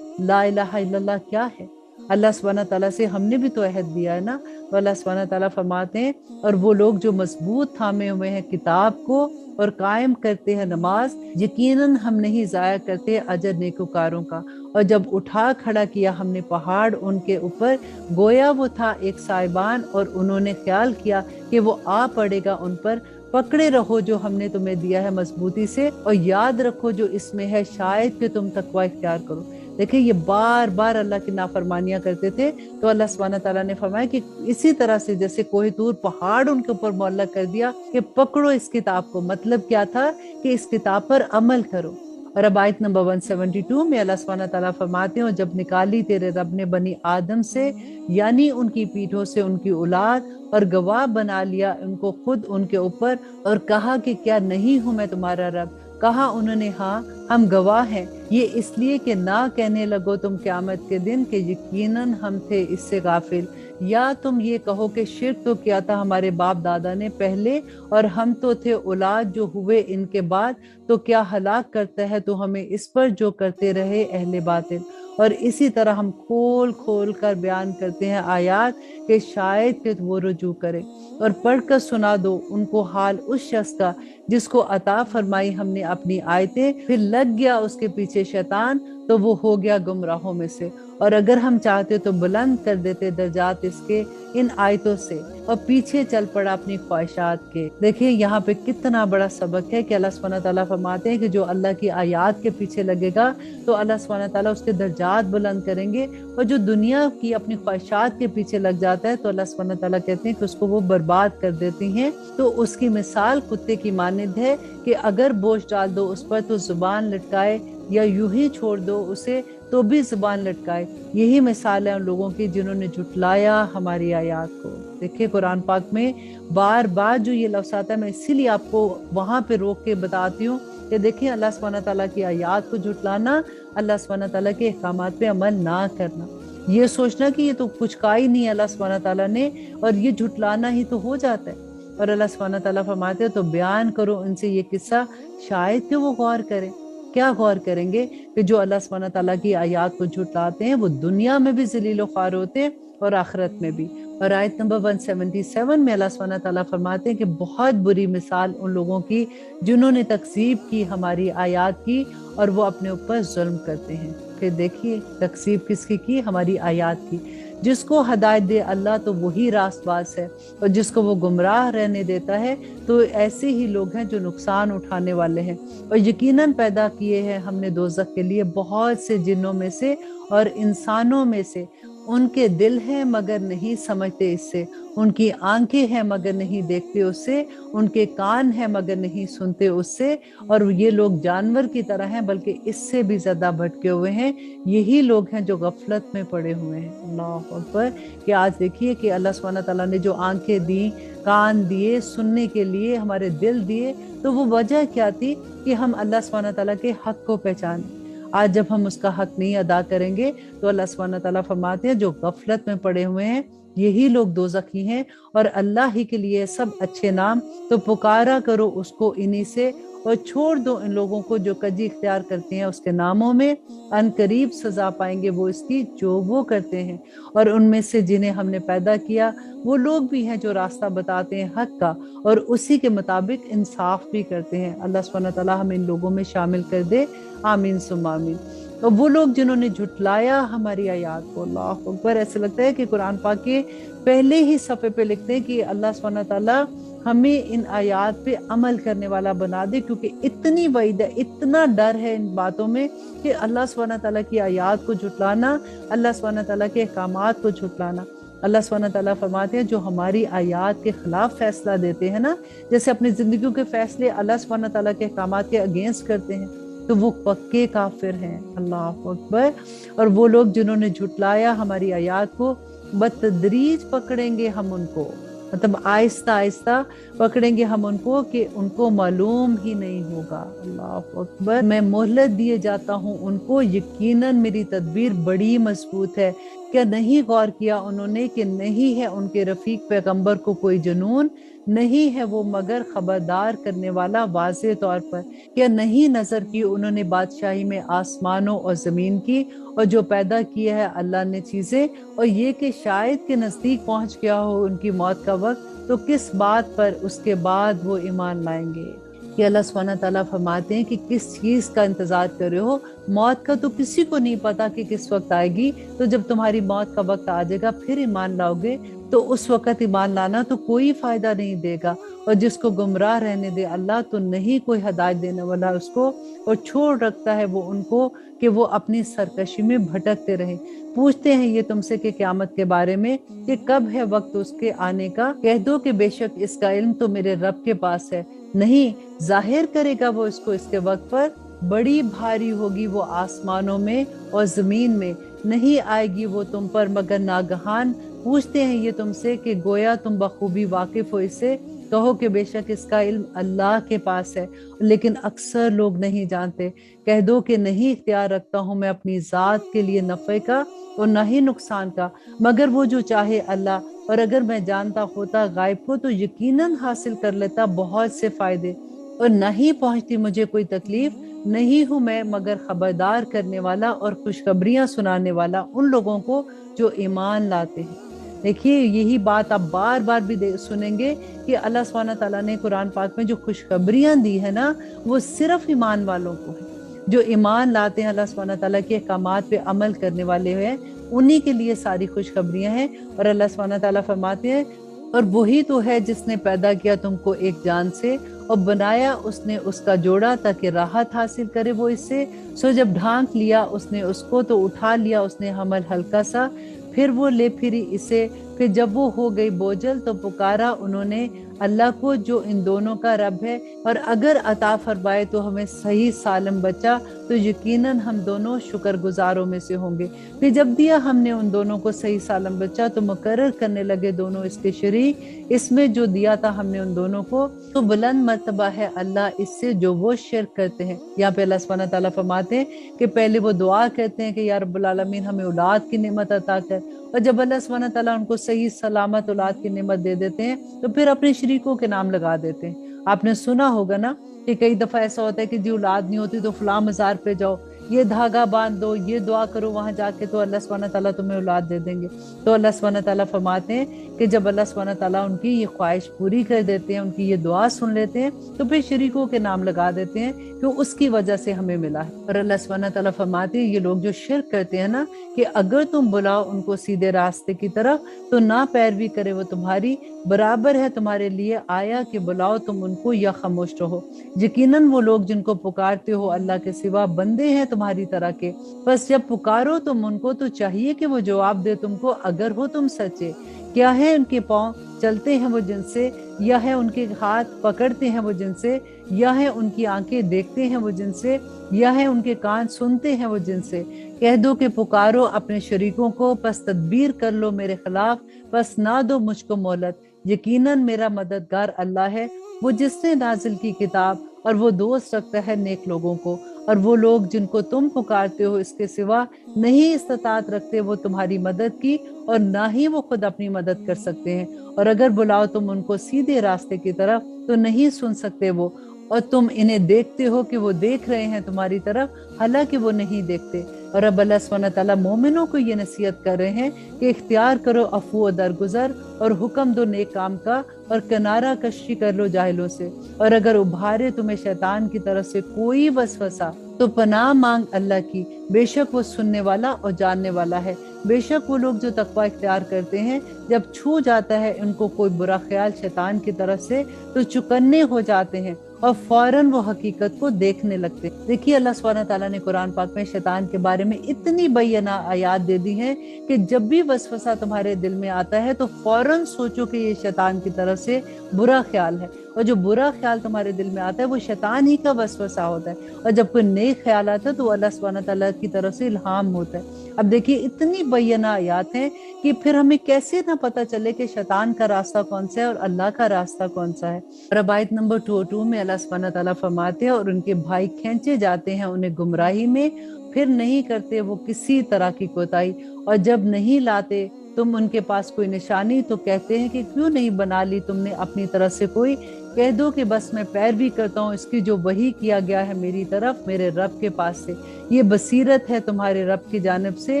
[SPEAKER 1] ला इलाहा इल्लल्लाह क्या है? अल्लाह सुब्हानहू तआला से हमने भी तो अहद दिया है ना। तो अल्लाह सुब्हानहू तआला फरमाते हैं, और वो लोग जो मजबूत थामे हुए हैं किताब को और कायम करते हैं नमाज, यकीनन हम नहीं जाया करते अजर नेकोकारों का। और जब उठा खड़ा किया हमने पहाड़ उनके ऊपर, गोया वो था एक साइबान, और उन्होंने ख्याल किया कि वो आ पड़ेगा उन पर। पकड़े रहो जो हमने तुम्हें दिया है मजबूती से, और याद रखो जो इसमें है, शायद कि तुम तकवा इख्तियार करो। देखिए ये बार बार अल्लाह की नाफरमानियां करते थे, तो अल्लाह सुब्हानहू तआला ने फरमाया कि इसी तरह से जैसे कोह तूर पहाड़ उनके ऊपर मुअल्लक कर दिया कि पकड़ो इस किताब को। मतलब क्या था कि इस किताब पर अमल करो। और अब आयत नंबर 172 में अल्लाह सुब्हानहू तआला फरमाते हैं, जब निकाली तेरे रब ने बनी आदम से, यानी उनकी पीठों से उनकी औलाद, और गवाह बना लिया उनको खुद उनके ऊपर, और कहा कि क्या नहीं हूं मैं तुम्हारा रब? कहा उन्होंने हाँ हम गवाह हैं, ये इसलिए कि ना कहने लगो तुम क़यामत के दिन कि यकीनन हम थे इससे गाफिल, या तुम ये कहो कि शिर्क तो किया था हमारे बाप दादा ने पहले, और हम तो थे औलाद जो हुए इनके बाद, तो क्या हलाक करता है तो हमें इस पर जो करते रहे अहले बातिल। और इसी तरह हम खोल खोल कर बयान करते हैं आयात कि शायद कि वो रुजू करे। और पढ़कर सुना दो उनको हाल उस शख्स का जिसको अता फरमाई हमने अपनी आयतें, फिर लग गया उसके पीछे शैतान, तो वो हो गया गुमराहों में से। और अगर हम चाहते तो बुलंद कर देते दर्जात इसके इन आयतों से, और पीछे चल पड़ा अपनी ख्वाहिशात के। देखिए यहाँ पे कितना बड़ा सबक है कि अल्लाह सुब्हानहू तआला फरमाते हैं कि जो अल्लाह की आयात के पीछे लगेगा तो अल्लाह सुब्हानहू तआला उसके दर्जात बुलंद करेंगे, और जो दुनिया की अपनी ख्वाहिशात के पीछे लग जाता है तो अल्लाह सुब्हानहू तआला कहते हैं कि उसको वो बर्बाद कर देती हैं। तो उसकी मिसाल कुत्ते की मानिंद है कि अगर बोझ डाल दो उस पर तो जुबान लटकाए, या यूं ही छोड़ दो उसे तो भी जुबान लटकाए। यही मिसाल है उन लोगों की जिन्होंने झुटलाया हमारी आयात को। देखिए कुरान पाक में बार बार जो ये लफ्ज़ आता है, मैं इसीलिए आपको वहां पे रोक के बताती हूँ कि देखिए अल्लाह सुब्हानहू तआला की आयात को झुटलाना, अल्लाह सुब्हानहू तआला के अहकामात पे अमल ना करना, ये सोचना कि ये तो कुछ का ही नहीं अल्लाह सुब्हानहू तआला ने, और ये झुटलाना ही तो हो जाता है। और अल्लाह सुब्हानहू तआला फरमाते हैं तो बयान करो उनसे ये किस्सा, शायद कि वो गौर करें। क्या गौर करेंगे कि जो अल्लाह सुब्हानहू तआला की आयात को झुटलाते हैं वो दुनिया में भी ज़लील व ख्वार होते हैं और आखिरत में भी। और आयत नंबर 177 में अल्लाह सुब्हानहू तआला फरमाते हैं कि बहुत बुरी मिसाल उन लोगों की जिन्होंने तकज़ीब की हमारी आयात की, और वो अपने ऊपर जुल्म करते हैं। फिर देखिए तकज़ीब किसकी की? हमारी आयात की। जिसको हदायत दे अल्लाह तो वही रास्तबाज है, और जिसको वो गुमराह रहने देता है तो ऐसे ही लोग हैं जो नुकसान उठाने वाले हैं। और यकीनन पैदा किए हैं हमने दोज़ख के लिए बहुत से जिन्नों में से और इंसानों में से, उनके दिल हैं मगर नहीं समझते इससे, उनकी आंखें हैं मगर नहीं देखते उससे, उनके कान हैं मगर नहीं सुनते उससे, और ये लोग जानवर की तरह हैं बल्कि इससे भी ज्यादा भटके हुए हैं। यही लोग हैं जो गफलत में पड़े हुए हैं। अल्लाह अकबर। कि आज देखिए कि अल्लाह सुब्हानहू तआला ने जो आंखें दी, कान दिए सुनने के लिए, हमारे दिल दिए, तो वो वजह क्या थी कि हम अल्लाह सुब्हानहू तआला के हक को पहचाने। आज जब हम उसका हक नहीं अदा करेंगे तो अल्लाह सुब्हानहू तआला फरमाते हैं जो गफलत में पड़े हुए हैं यही लोग दोज़खी हैं, और अल्लाह ही के लिए सब अच्छे नाम, तो पुकारा करो उसको इन्हीं से, और छोड़ दो इन लोगों को जो कजी इख्तियार करते हैं उसके नामों में, अनकरीब सजा पाएंगे वो इसकी जो वो करते हैं। और उनमें से जिन्हें हमने पैदा किया वो लोग भी हैं जो रास्ता बताते हैं हक का, और उसी के मुताबिक इंसाफ भी करते हैं। अल्लाह सुब्हानहू तआला हम इन लोगों में शामिल कर दे, आमीन सुम्मा आमीन। तो वो लोग जिन्होंने झुटलाया हमारी आयात को, अल्लाह अकबर। ऐसे लगता है कि कुरान पाक के पहले ही सफ़े पे लिखते हैं कि अल्लाह सुब्हानहू तआला ہمیں ان آیات پہ عمل کرنے والا بنا دے، کیونکہ اتنی وعید ہے، اتنا ڈر ہے ان باتوں میں کہ اللہ سبحانہ تعالیٰ کی آیات کو جھٹلانا، اللہ سبحانہ تعالیٰ کے احکامات کو جھٹلانا۔ اللہ سبحانہ تعالیٰ فرماتے ہیں جو ہماری آیات کے خلاف فیصلہ دیتے ہیں نا، جیسے اپنی زندگیوں کے فیصلے اللہ سبحانہ تعالیٰ کے احکامات کے اگینسٹ کرتے ہیں، تو وہ پکے کافر ہیں۔ اللہ اکبر۔ اور وہ لوگ جنہوں نے جھٹلایا ہماری آیات کو، بتدریج پکڑیں گے ہم ان کو، مطلب آہستہ آہستہ پکڑیں گے ہم ان کو کہ ان کو معلوم ہی نہیں ہوگا۔ اللہ اکبر۔ میں مہلت دیے جاتا ہوں ان کو، یقیناً میری تدبیر بڑی مضبوط ہے۔ کیا نہیں غور کیا انہوں نے کہ نہیں ہے ان کے رفیق پیغمبر کو کوئی جنون، نہیں ہے وہ مگر خبردار کرنے والا واضح طور پر۔ کیا نہیں نظر کی انہوں نے بادشاہی میں آسمانوں اور زمین کی، اور جو پیدا کیا ہے اللہ نے چیزیں، اور یہ کہ شاید کے نزدیک پہنچ گیا ہو ان کی موت کا وقت، تو کس بات پر اس کے بعد وہ ایمان لائیں گے۔ کہ اللہ سبحانہ تعالیٰ فرماتے ہیں کہ کس چیز کا انتظار کر رہے ہو، موت کا تو کسی کو نہیں پتا کہ کس وقت آئے گی، تو جب تمہاری موت کا وقت آ جائے گا پھر ایمان لاؤ گے، تو اس وقت ایمان لانا تو کوئی فائدہ نہیں دے گا، اور جس کو گمراہ رہنے دے اللہ تو نہیں کوئی ہدایت دینے والا اس کو، اور چھوڑ رکھتا ہے وہ ان کو کہ وہ اپنی سرکشی میں بھٹکتے رہیں۔ پوچھتے ہیں یہ تم سے کہ قیامت کے بارے میں کہ کب ہے وقت اس کے آنے کا، کہہ دو کہ بے شک اس کا علم تو میرے رب کے پاس ہے، نہیں ظاہر کرے گا وہ اس کو اس کے وقت پر، بڑی بھاری ہوگی وہ آسمانوں میں اور زمین میں، نہیں آئے گی وہ تم پر مگر ناگہان۔ پوچھتے ہیں یہ تم سے کہ گویا تم بخوبی واقف ہو اس سے، کہو کہ بے شک اس کا علم اللہ کے پاس ہے، لیکن اکثر لوگ نہیں جانتے۔ کہہ دو کہ نہیں اختیار رکھتا ہوں میں اپنی ذات کے لیے نفع کا اور نہ ہی نقصان کا، مگر وہ جو چاہے اللہ، اور اگر میں جانتا ہوتا غائب کو تو یقیناً حاصل کر لیتا بہت سے فائدے، اور نہ ہی پہنچتی مجھے کوئی تکلیف، نہیں ہوں میں مگر خبردار کرنے والا اور خوشخبریاں سنانے والا ان لوگوں کو جو ایمان لاتے ہیں۔ دیکھیے یہی بات آپ بار بار بھی سنیں گے کہ اللہ سبحانہ تعالیٰ نے قرآن پاک میں جو خوشخبریاں دی ہے نا، وہ صرف ایمان والوں کو ہے، جو ایمان لاتے ہیں اللہ سبحانہ تعالیٰ کے احکامات پہ عمل کرنے والے ہیں، انہی کے لیے ساری خوشخبریاں ہیں۔ اور اللہ سبحانہ تعالیٰ فرماتے ہیں اور وہی تو ہے جس نے پیدا کیا تم کو ایک جان سے، اور بنایا اس نے اس کا جوڑا تاکہ راحت حاصل کرے وہ اس سے، سو جب ڈھانک لیا اس نے اس کو تو اٹھا لیا اس نے حمل ہلکا سا، پھر وہ لے پھری اسے، پھر جب وہ ہو گئی بوجھل تو پکارا انہوں نے اللہ کو جو ان دونوں کا رب ہے، اور اگر عطا فرمائے تو ہمیں صحیح سالم بچا تو یقیناً ہم دونوں شکر گزاروں میں سے ہوں گے۔ پھر جب دیا ہم نے ان دونوں کو صحیح سالم بچا تو مقرر کرنے لگے دونوں اس کے شریک اس میں جو دیا تھا ہم نے ان دونوں کو، تو بلند مرتبہ ہے اللہ اس سے جو وہ شرک کرتے ہیں۔ یہاں پہ اللہ سبحانہ تعالیٰ فرماتے ہیں کہ پہلے وہ دعا کرتے ہیں کہ یا رب العالمین ہمیں اولاد کی نعمت عطا کر، اور جب اللہ سبحانہ تعالیٰ ان کو صحیح سلامت اولاد کی نعمت دے دیتے ہیں تو پھر اپنے شریکوں کے نام لگا دیتے ہیں۔ آپ نے سنا ہوگا نا کہ کئی دفعہ ایسا ہوتا ہے کہ جی اولاد نہیں ہوتی تو فلاں مزار پہ جاؤ، یہ دھاگا باندھ دو، یہ دعا کرو وہاں جا کے تو اللہ سبحانہ تعالیٰ تمہیں اولاد دے دیں گے۔ تو اللہ سبحانہ تعالیٰ فرماتے ہیں کہ جب اللہ سبحانہ تعالیٰ ان کی یہ خواہش پوری کر دیتے ہیں، ان کی یہ دعا سن لیتے ہیں، تو پھر شریکوں کے نام لگا دیتے ہیں کہ اس کی وجہ سے ہمیں ملا ہے۔ اور اللہ سبحانہ تعالیٰ فرماتے ہیں یہ لوگ جو شرک کرتے ہیں نا، کہ اگر تم بلاؤ ان کو سیدھے راستے کی طرف تو نہ پیروی کرے وہ تمہاری، برابر ہے تمہارے لیے آیا کہ بلاؤ تم ان کو یا خاموش رہو، یقیناً وہ لوگ جن کو پکارتے ہو اللہ کے سوا بندے ہیں تمہاری طرح کے، بس جب پکارو تم ان کو تو چاہیے کہ وہ جواب دے تم کو اگر ہو تم سچے۔ کیا ہے ان کے پاؤں چلتے ہیں وہ جن سے، یا ہے ان کے ہاتھ پکڑتے ہیں وہ جن سے، یا ہے ان کی آنکھیں دیکھتے ہیں وہ جن سے، یا ہے ان کے کان سنتے ہیں وہ جن سے۔ کہہ دو کہ پکارو اپنے شریکوں کو پس تدبیر کر لو میرے خلاف، پس نہ دو مجھ کو مہلت، یقیناً میرا مددگار اللہ ہے، وہ جس نے نازل کی کتاب، اور وہ دوست رکھتا ہے نیک لوگوں کو۔ اور وہ لوگ جن کو تم پکارتے ہو اس کے سوا نہیں استطاعت رکھتے وہ تمہاری مدد کی، اور نہ ہی وہ خود اپنی مدد کر سکتے ہیں، اور اگر بلاؤ تم ان کو سیدھے راستے کی طرف تو نہیں سن سکتے وہ، اور تم انہیں دیکھتے ہو کہ وہ دیکھ رہے ہیں تمہاری طرف حالانکہ وہ نہیں دیکھتے۔ اور اب اللہ سبحانہ تعالیٰ مومنوں کو یہ نصیحت کر رہے ہیں کہ اختیار کرو عفو و درگزر، اور حکم دو نیک کام کا، اور کنارہ کشی کر لو جاہلوں سے، اور اگر ابھارے تمہیں شیطان کی طرف سے کوئی وسوسہ तो पनाह मांग अल्लाह की, बेशक वो सुनने वाला और जानने वाला है। बेशक वो लोग जो तकवा इख्तियार करते हैं, जब छू जाता है उनको कोई बुरा ख्याल शैतान की तरफ से तो चुकन्ने हो जाते हैं और फौरन वो हकीकत को देखने लगते हैं। देखिए अल्लाह सुब्हानहू तआला ने कुरान पाक में शैतान के बारे में इतनी बैना आयात दे दी है कि जब भी वसवसा तुम्हारे दिल में आता है तो फौरन सोचो कि ये शैतान की तरफ से बुरा ख्याल है, और जो बुरा ख्याल तुम्हारे दिल में आता है वो शैतान ही का वसवसा होता है, और जब कोई नेक ख्याल आता है तो अल्लाह सुब्हानहू तआला की तरफ से इल्हाम होता है। अब देखिए इतनी बैना आयात है कि फिर हमें कैसे ना पता चले कि शैतान का रास्ता कौन सा है और अल्लाह का रास्ता कौन सा है। और अब आयत नंबर 202 में अल्लाह सुब्हानहू तआला फरमाते हैं, और उनके भाई खींचे जाते हैं उन्हें गुमराही में, फिर नहीं करते वो किसी तरह की कोताही, और जब नहीं लाते तुम उनके पास कोई निशानी तो कहते हैं कि क्यों नहीं बना ली तुमने अपनी तरफ से कोई। कह दो कि बस मैं पैरवी करता हूँ इसकी जो वही किया गया है मेरी तरफ मेरे रब के पास से। ये बसीरत है तुम्हारे रब की जानिब से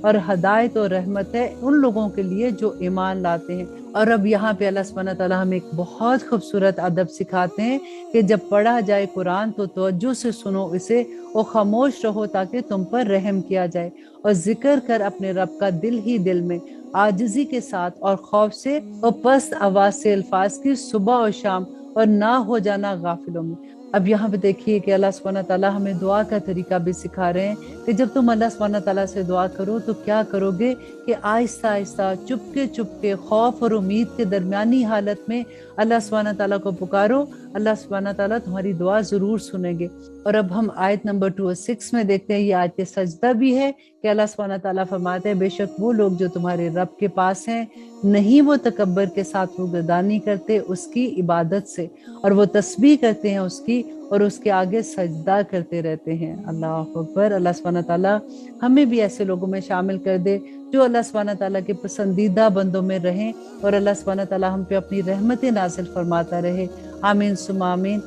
[SPEAKER 1] और हदायत और रहमत है उन लोगों के लिए जो ईमान लाते हैं। और अब यहाँ पे अल्लाह सुब्हानहू तआला हमें एक बहुत खूबसूरत अदब सिखाते हैं कि जब पढ़ा जाए कुरान तो तवज्जो से सुनो इसे और खामोश रहो ताकि तुम पर रहम किया जाए, और जिक्र कर अपने रब का दिल ही दिल में आजिजी के साथ और खौफ से और पस्त आवाज से अल्फाज की सुबह और शाम, और ना हो जाना गाफिलों में। अब यहाँ पे देखिए कि अल्लाह सुब्हानहू तआला हमें दुआ का तरीका भी सिखा रहे हैं कि जब तुम अल्लाह सुब्हानहू तआला से दुआ करो तो क्या करोगे कि आहिस्ता आहिस्ता चुपके चुपके खौफ और उम्मीद के दरमियानी हालत में अल्लाह सुब्हानहू तआला को पुकारो, अल्लाह सुब्हानहू तआला तुम्हारी दुआ जरूर सुनेंगे। और अब हम आयत नंबर 206 में देखते हैं, ये आयत सजदा भी है कि अल्लाह सुब्हानहू तआला फरमाते हैं, बेशक वो लोग जो तुम्हारे रब के पास हैं नहीं वो तकब्बर के साथ रुगदानी करते उसकी इबादत से, और वो तस्बीह करते हैं उसकी और उसके आगे सजदा करते रहते हैं। अल्लाह अकबर। अल्लाह सुब्हानहू तआला हमें भी ऐसे लोगों में शामिल कर दे जो अल्लाह सुब्हानहू तआला के पसंदीदा बंदों में रहें, और अल्लाह सुब्हानहू तआला हम पे अपनी रहमतें नाज़िल फरमाता रहे। आमीन सुम्मा आमीन।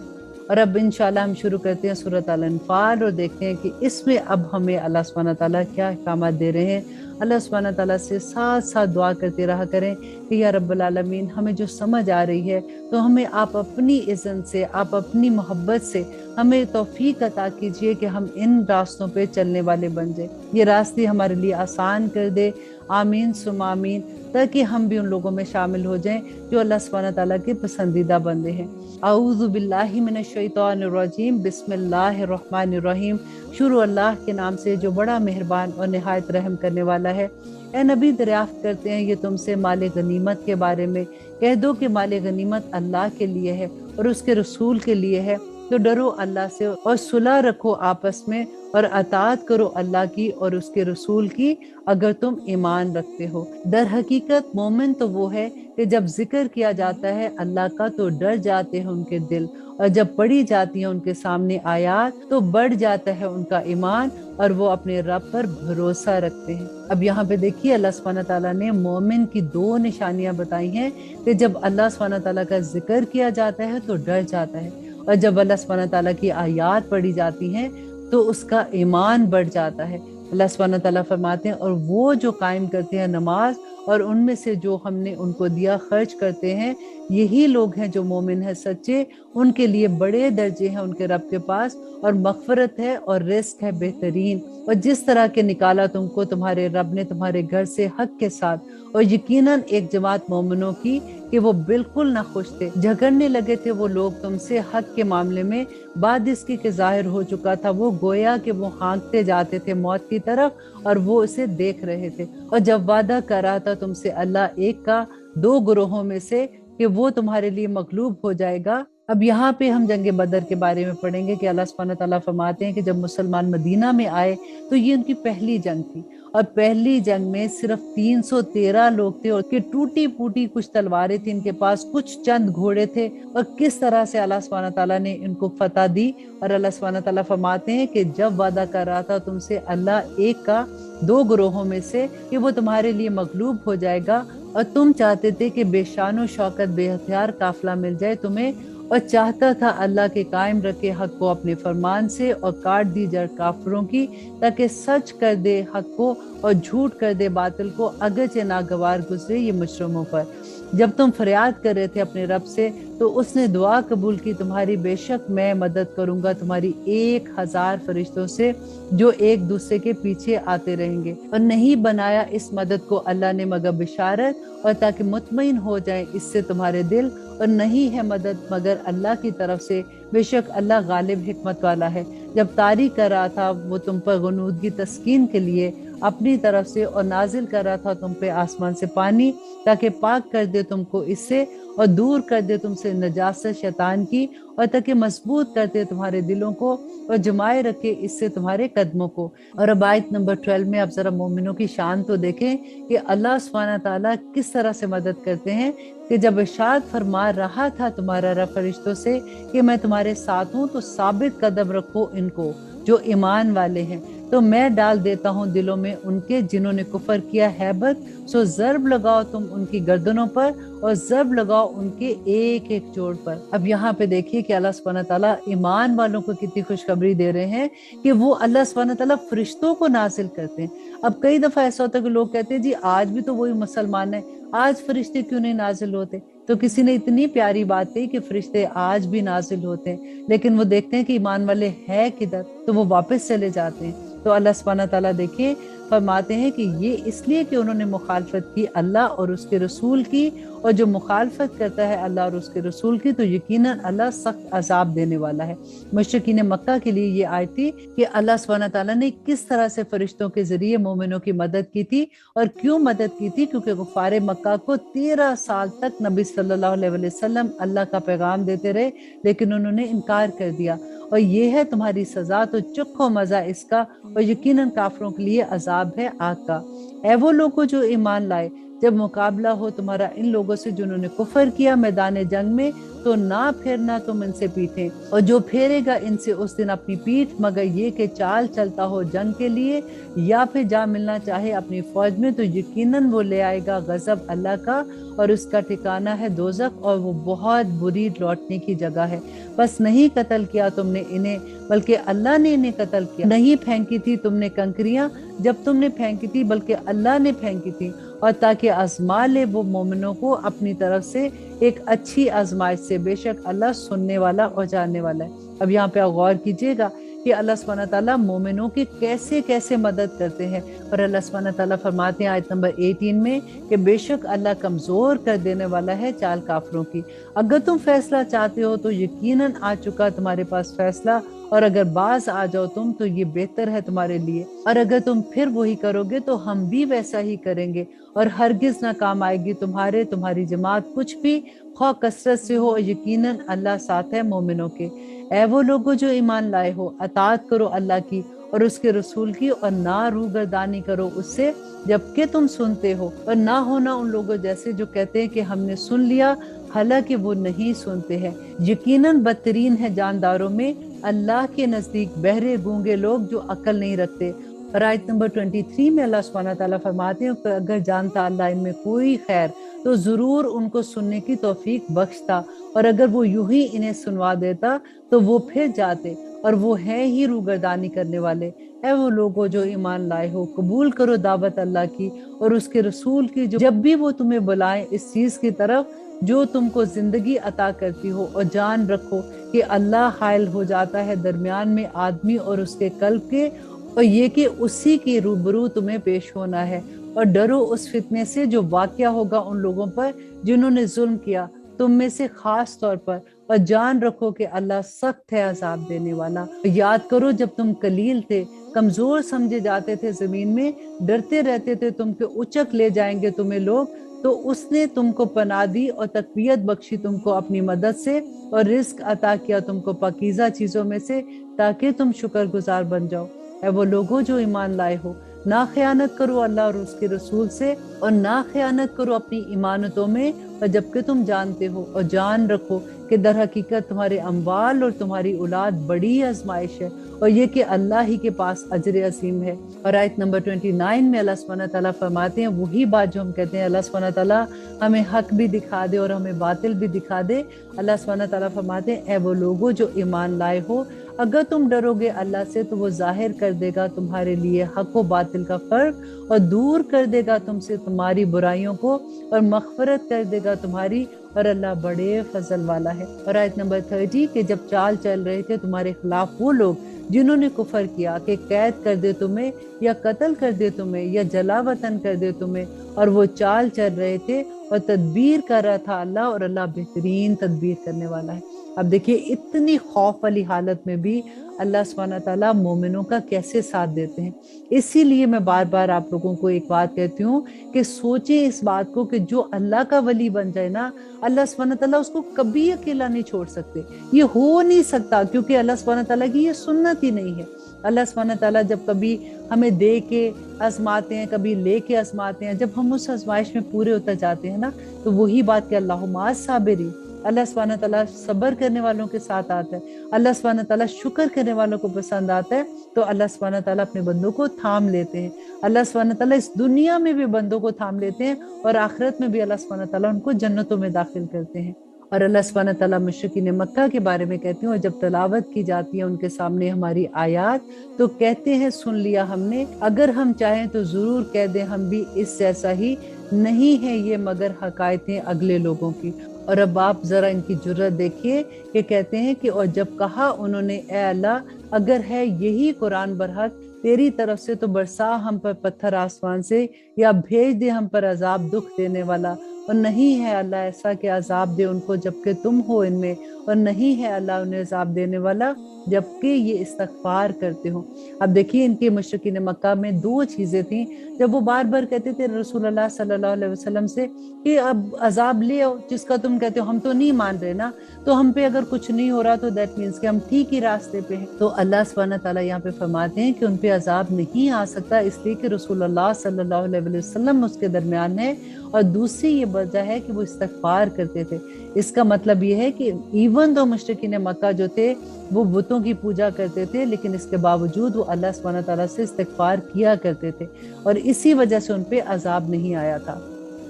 [SPEAKER 1] और अब इंशाल्लाह हम शुरू करते हैं सूरत अल-अनफाल और देखते हैं कि इसमें अब हमें अल्लाह सुब्हानहू तआला क्या अहकामात दे रहे हैं। अल्लाह सुब्हानहू तआला से साथ साथ दुआ करते रहा करें कि या रब्बुल आलमीन हमें जो समझ आ रही है तो हमें आप अपनी इज़्ज़त से, आप अपनी मोहब्बत से हमें तौफीक अता कीजिए कि हम इन रास्तों पे चलने वाले बन जाए। ये रास्ते हमारे लिए आसान कर दे। आमीन सुम्मा आमीन। ताकि हम भी उन लोगों में शामिल हो जाएं जो अल्लाह सुब्हानहू तआला के पसंदीदा बंदे हैं। औज़ु बिल्लाहि मिनश शैतानिर रजीम। बिस्मिल्लाहिर रहमानिर रहीम। शुरू अल्लाह के नाम से जो बड़ा मेहरबान और निहायत रहम करने वाला है। ए नबी, दरियाफ्त करते हैं ये तुमसे माले गनीमत के बारे में। कह दो कि माले गनीमत अल्लाह के लिए है और उसके रसूल के लिए है, तो डरो अल्लाह से और सुलह रखो आपस में और अताअत करो अल्लाह की और उसके रसूल की अगर तुम ईमान रखते हो। दर हकीकत मोमिन तो वो है कि जब जिक्र किया जाता है अल्लाह का तो डर जाते हैं उनके दिल, और जब पढ़ी जाती है उनके सामने आयात तो बढ़ जाता है उनका ईमान और वो अपने रब पर भरोसा रखते हैं। अब यहाँ पे देखिए अल्लाह सुब्हानहू तआला ने मोमिन की दो निशानियां बताई हैं कि जब अल्लाह सुब्हानहू तआला का जिक्र किया जाता है तो डर जाता है, और जब अल्लाह सुब्हानहू तआला की आयात पढ़ी जाती हैं तो उसका ईमान बढ़ जाता है। अल्लाह सुब्हानहू तआला फरमाते हैं, और वो जो कायम करते हैं नमाज और उनमें से जो हमने उनको दिया खर्च करते हैं, यही लोग हैं जो मोमिन है सच्चे। उनके लिए बड़े दर्जे हैं उनके रब के पास, और मगफरत है और रिस्क है बेहतरीन। और जिस तरह के निकाला तुमको तुम्हारे रब ने तुम्हारे घर से हक के साथ, और यकीनन एक जमात मोमिनों की कि वो बिल्कुल ना खुश थे। झगड़ने लगे थे वो लोग तुमसे हक के मामले में, बाद इसकी के जाहिर हो चुका था। वो गोया कि वो हाँकते जाते थे मौत की तरफ और वो उसे देख रहे थे। और जब वादा कर रहा था तुमसे अल्लाह एक का दो ग्रोहों में से कि वो तुम्हारे लिए मगलूब हो जाएगा। अब यहाँ पे हम जंग बदर के बारे में पढ़ेंगे कि अल्लाह सुब्हानहू तआला फरमाते हैं कि जब मुसलमान मदीना में आए तो ये उनकी पहली जंग थी, और पहली जंग में सिर्फ 313 लोग थे और कि टूटी फूटी कुछ तलवारें थी इनके पास, कुछ चंद घोड़े थे, और किस तरह से अल्लाह सुब्हानहू तआला ने इनको फतह दी। और अल्लाह सुब्हानहू तआला फरमाते हैं कि जब वादा कर रहा था तुमसे अल्लाह एक का दो ग्रोहों में से कि वो तुम्हारे लिए मगलूब हो जाएगा, और तुम चाहते थे कि बेशानो शौकत बेहथियार काफिला मिल जाए तुम्हें, और चाहता था अल्लाह के कायम रखे हक को अपने फरमान से और काट दी जड़ काफिरों की, ताकि सच कर दे हक को और झूठ कर दे बातिल को, अगरचे नागवार गुजरे ये मुजरिमों पर। جب تم فریاد کر رہے تھے اپنے رب سے تو اس نے دعا قبول کی تمہاری، بے شک میں مدد کروں گا تمہاری 1000 فرشتوں سے جو ایک دوسرے کے پیچھے آتے رہیں گے۔ اور نہیں بنایا اس مدد کو اللہ نے مگر بشارت اور تاکہ مطمئن ہو جائیں اس سے تمہارے دل، اور نہیں ہے مدد مگر اللہ کی طرف سے، بے شک اللہ غالب حکمت والا ہے۔ جب طاری کر رہا تھا وہ تم پر غنودگی تسکین کے لیے اپنی طرف سے، اور نازل کر رہا تھا تم پہ آسمان سے پانی تاکہ پاک کر دے تم کو اس سے، اور دور کر دے تم سے نجاست شیطان کی، اور تاکہ مضبوط کر دے تمہارے دلوں کو، اور جمائے رکھے اس سے تمہارے قدموں کو۔ اور اب آیت نمبر 12 میں آپ ذرا مومنوں کی شان تو دیکھیں کہ اللہ سبحانہ تعالیٰ کس طرح سے مدد کرتے ہیں، کہ جب ارشاد فرما رہا تھا تمہارا رب فرشتوں سے کہ میں تمہارے ساتھ ہوں، تو ثابت قدم رکھو ان کو جو ایمان والے ہیں، تو میں ڈال دیتا ہوں دلوں میں ان کے جنہوں نے کفر کیا ہیبت، سو ضرب لگاؤ تم ان کی گردنوں پر، اور ضرب لگاؤ ان کے ایک ایک جوڑ پر۔ اب یہاں پہ دیکھیے کہ اللہ سبحانہ تعالیٰ ایمان والوں کو کتنی خوشخبری دے رہے ہیں کہ وہ اللہ سبحانہ تعالیٰ فرشتوں کو نازل کرتے ہیں۔ اب کئی دفعہ ایسا ہوتا ہے کہ لوگ کہتے ہیں جی آج بھی تو وہی مسلمان ہیں، آج فرشتے کیوں نہیں نازل ہوتے؟ تو کسی نے اتنی پیاری بات کہی کہ فرشتے آج بھی نازل ہوتے ہیں، لیکن وہ دیکھتے ہیں کہ ایمان والے ہے کدھر، تو وہ واپس چلے جاتے ہیں۔ تو اللہ سبحانہ تعالیٰ دیکھیں فرماتے ہیں کہ یہ اس لیے کہ انہوں نے مخالفت کی اللہ اور اس کے رسول کی، اور جو مخالفت کرتا ہے اللہ اور اس کے رسول کی تو یقیناً اللہ سخت عذاب دینے والا ہے۔ مشرکین مکہ کے لیے یہ آیت تھی کہ اللہ سبحانہ تعالیٰ نے کس طرح سے فرشتوں کے ذریعے مومنوں کی مدد کی تھی، اور کیوں مدد کی تھی، کیونکہ کفار مکہ کو 13 سال تک نبی صلی اللہ علیہ وسلم اللہ کا پیغام دیتے رہے، لیکن انہوں نے انکار کر دیا، اور یہ ہے تمہاری سزا، تو چکھو مزہ اس کا، اور یقیناً کافروں کے لیے عذاب ہے آگ کا۔ اے وہ لوگوں جو ایمان لائے، جب مقابلہ ہو تمہارا ان لوگوں سے جنہوں نے کفر کیا میدان جنگ میں، تو نہ پھیرنا تم ان سے پیٹھیں، اور جو پھیرے گا ان سے اس دن اپنی پیٹھ مگر یہ کہ چال چلتا ہو جنگ کے لیے، یا پھر جا ملنا چاہے اپنی فوج میں، تو یقیناً وہ لے آئے گا غضب اللہ کا، اور اس کا ٹھکانہ ہے دوزخ، اور وہ بہت بری لوٹنے کی جگہ ہے۔ بس نہیں قتل کیا تم نے انہیں، بلکہ اللہ نے انہیں قتل کیا۔ نہیں پھینکی تھی تم نے کنکریاں جب تم نے پھینکی تھی، بلکہ اللہ نے پھینکی تھی، اور تاکہ آزما لے وہ مومنوں کو اپنی طرف سے ایک اچھی آزمائش سے، بے شک اللہ سننے والا اور جاننے والا ہے۔ اب یہاں پہ غور کیجئے گا کہ اللہ سبحانہ تعالیٰ مومنوں کی کیسے کیسے مدد کرتے ہیں، اور اللہ سبحانہ تعالیٰ فرماتے ہیں آیت نمبر 18 میں کہ بے شک اللہ کمزور کر دینے والا ہے چال کافروں کی۔ اگر تم فیصلہ چاہتے ہو تو یقیناً آ چکا تمہارے پاس فیصلہ، اور اگر باز آ جاؤ تم تو یہ بہتر ہے تمہارے لیے، اور اگر تم پھر وہی کرو گے تو ہم بھی ویسا ہی کریں گے، اور ہرگز نہ کام آئے گی تمہاری جماعت کچھ بھی، خواہ کثرت سے ہو، اور یقیناً اللہ ساتھ ہے مومنوں کے۔ اے وہ لوگوں جو ایمان لائے ہو، اطاعت کرو اللہ کی اور اس کے رسول کی، اور نہ روگردانی کرو اس سے جبکہ تم سنتے ہو، اور نہ ہونا ان لوگوں جیسے جو کہتے ہیں کہ ہم نے سن لیا حالانکہ وہ نہیں سنتے ہیں۔ یقیناً بدترین ہے جانداروں میں اللہ کے نزدیک بہرے گونگے لوگ جو عقل نہیں رکھتے۔ اور آیت نمبر 23 میں اللہ سبحانہ تعالیٰ فرماتے ہیں کہ اگر جانتا اللہ ان میں کوئی خیر تو ضرور ان کو سننے کی توفیق بخشتا، اور اگر وہ یوں ہی انہیں سنوا دیتا تو وہ پھر جاتے، اور وہ ہیں ہی روگردانی کرنے والے۔ اے وہ لوگوں جو ایمان لائے ہو، قبول کرو دعوت اللہ کی اور اس کے رسول کی، جب بھی وہ تمہیں بلائیں اس چیز کی طرف جو تم کو زندگی عطا کرتی ہو، اور جان رکھو کہ اللہ حائل ہو جاتا ہے درمیان میں آدمی اور اس کے قلب کے، اور یہ کہ اسی کی روبرو تمہیں پیش ہونا ہے، اور ڈرو اس فتنے سے جو واقعہ ہوگا ان لوگوں پر جنہوں نے ظلم کیا تم میں سے خاص طور پر، اور جان رکھو کہ اللہ سخت ہے عذاب دینے والا۔ یاد کرو جب تم قلیل تھے، کمزور سمجھے جاتے تھے زمین میں، ڈرتے رہتے تھے تم کہ اچک لے جائیں گے تمہیں لوگ، تو اس نے تم کو پناہ دی اور تقویت بخشی تم کو اپنی مدد سے، اور رزق عطا کیا تم کو پاکیزہ چیزوں میں سے تاکہ تم شکر گزار بن جاؤ۔ اے وہ لوگوں جو ایمان لائے ہو، نہ خیانت کرو اللہ اور اس کے رسول سے، اور نہ خیانت کرو اپنی ایمانتوں میں، اور جبکہ تم جانتے ہو، اور جان رکھو کہ در حقیقت تمہارے اموال اور تمہاری اولاد بڑی آزمائش ہے، اور یہ کہ اللہ ہی کے پاس اجر عظیم ہے۔ اور آیت نمبر 29 میں اللہ سبحانہ تعالیٰ فرماتے ہیں وہی بات جو ہم کہتے ہیں اللہ سبحانہ تعالیٰ ہمیں حق بھی دکھا دے اور ہمیں باطل بھی دکھا دے۔ اللہ سبحانہ تعالیٰ فرماتے ہیں اے وہ لوگوں جو ایمان لائے ہو، अगर तुम डरोगे अल्लाह से तो वो जाहिर कर देगा तुम्हारे लिए हक व बातिल का फर्क और दूर कर देगा तुमसे तुम्हारी बुराइयों को और मग़फ़िरत कर देगा तुम्हारी, और अल्लाह बड़े फजल वाला है। और आयत नंबर 30 कि जब चाल चल रहे थे तुम्हारे खिलाफ वो लोग जिन्होंने कुफर किया कि कैद कर दे तुम्हें या कत्ल कर दे तुम्हें या जला वतन कर दे तुम्हें, और वो चाल चल रहे थे और तदबीर कर रहा था अल्लाह, और अल्लाह बेहतरीन तदबीर करने वाला है। अब देखिए इतनी खौफ वाली हालत में भी अल्लाह सुब्हानहू तआला मोमिनों का कैसे साथ देते हैं। इसीलिए मैं बार बार आप लोगों को एक बात कहती हूँ कि सोचें इस बात को कि जो अल्लाह का वली बन जाए ना, अल्लाह सुब्हानहू तआला उसको कभी अकेला नहीं छोड़ सकते। ये हो नहीं सकता, क्योंकि अल्लाह सुब्हानहू तआला की ये सुन्नत ही नहीं है। अल्लाह सुब्हानहू तआला जब कभी हमें दे के आजमाते हैं, कभी लेके आजमाते हैं, जब हम उस आजमाइश में पूरे उतर जाते हैं ना, तो वही बात कि अल्लाहुम्मा साबिरीन, अल्लाह सुब्हानहू तआला सब्र करने वालों के साथ आता है। अल्लाह सुब्हानहू तआला शुक्र करने वालों को पसंद आता है, तो अल्लाह सुब्हानहू तआला अपने बंदों को थाम लेते हैं। अल्लाह सुब्हानहू तआला इस दुनिया में भी बंदों को थाम लेते हैं और आखिरत में भी अल्लाह सुब्हानहू तआला उनको जन्नतों में दाखिल करते हैं। और अल्लाह सुब्हानहू तआला मुशरिकीन मक्का के बारे में कहते हैं, और जब तलावत की जाती है उनके सामने हमारी आयात, तो कहते हैं सुन लिया हमने, अगर हम चाहें तो जरूर कह दें हम भी इस जैसा ही, नहीं है ये मगर हकायतें अगले लोगों की। और अब आप जरा इनकी जुर्रत देखिए कि कहते हैं कि और जब कहा उन्होंने ए अल्लाह अगर है यही कुरान बरहक तेरी तरफ से तो बरसा हम पर पत्थर आसमान से, या भेज दे हम पर अजाब दुख देने वाला, और नहीं है अल्लाह ऐसा कि अजाब दे उनको जबकि तुम हो इनमें, और नहीं है अल्लाह उन्हें अजाब देने वाला जबकि ये इस्तगफार करते हो। अब देखिए इनके मुशरिकीन मक्का में दो चीजें थी, जब वो बार बार कहते थे रसूलुल्लाह सल्लल्लाहु अलैहि वसल्लम से कि अब अजाब ले आओ जिसका तुम कहते हो, हम तो नहीं मान रहे ना, तो हम पे अगर कुछ नहीं हो रहा तो दैट मीन्स कि हम ठीक ही रास्ते पे हैं। तो अल्लाह सुब्हानहू तआला यहाँ पे फरमाते हैं कि उन पे अजाब नहीं आ सकता, इसलिए कि रसूलुल्लाह सल्लल्लाहु अलैहि वसल्लम उसके दरमियान है, और दूसरी ये वजह है कि वो इस्तगफार करते थे। इसका मतलब ये है कि इवन दो मुशरिकीन मक्का जो थे वो बुतों की पूजा करते थे, लेकिन इसके बावजूद वो अल्लाह सुब्हानहू तआला से इस्तगफार किया करते थे, और इसी वजह से उन पे अजाब नहीं आया था।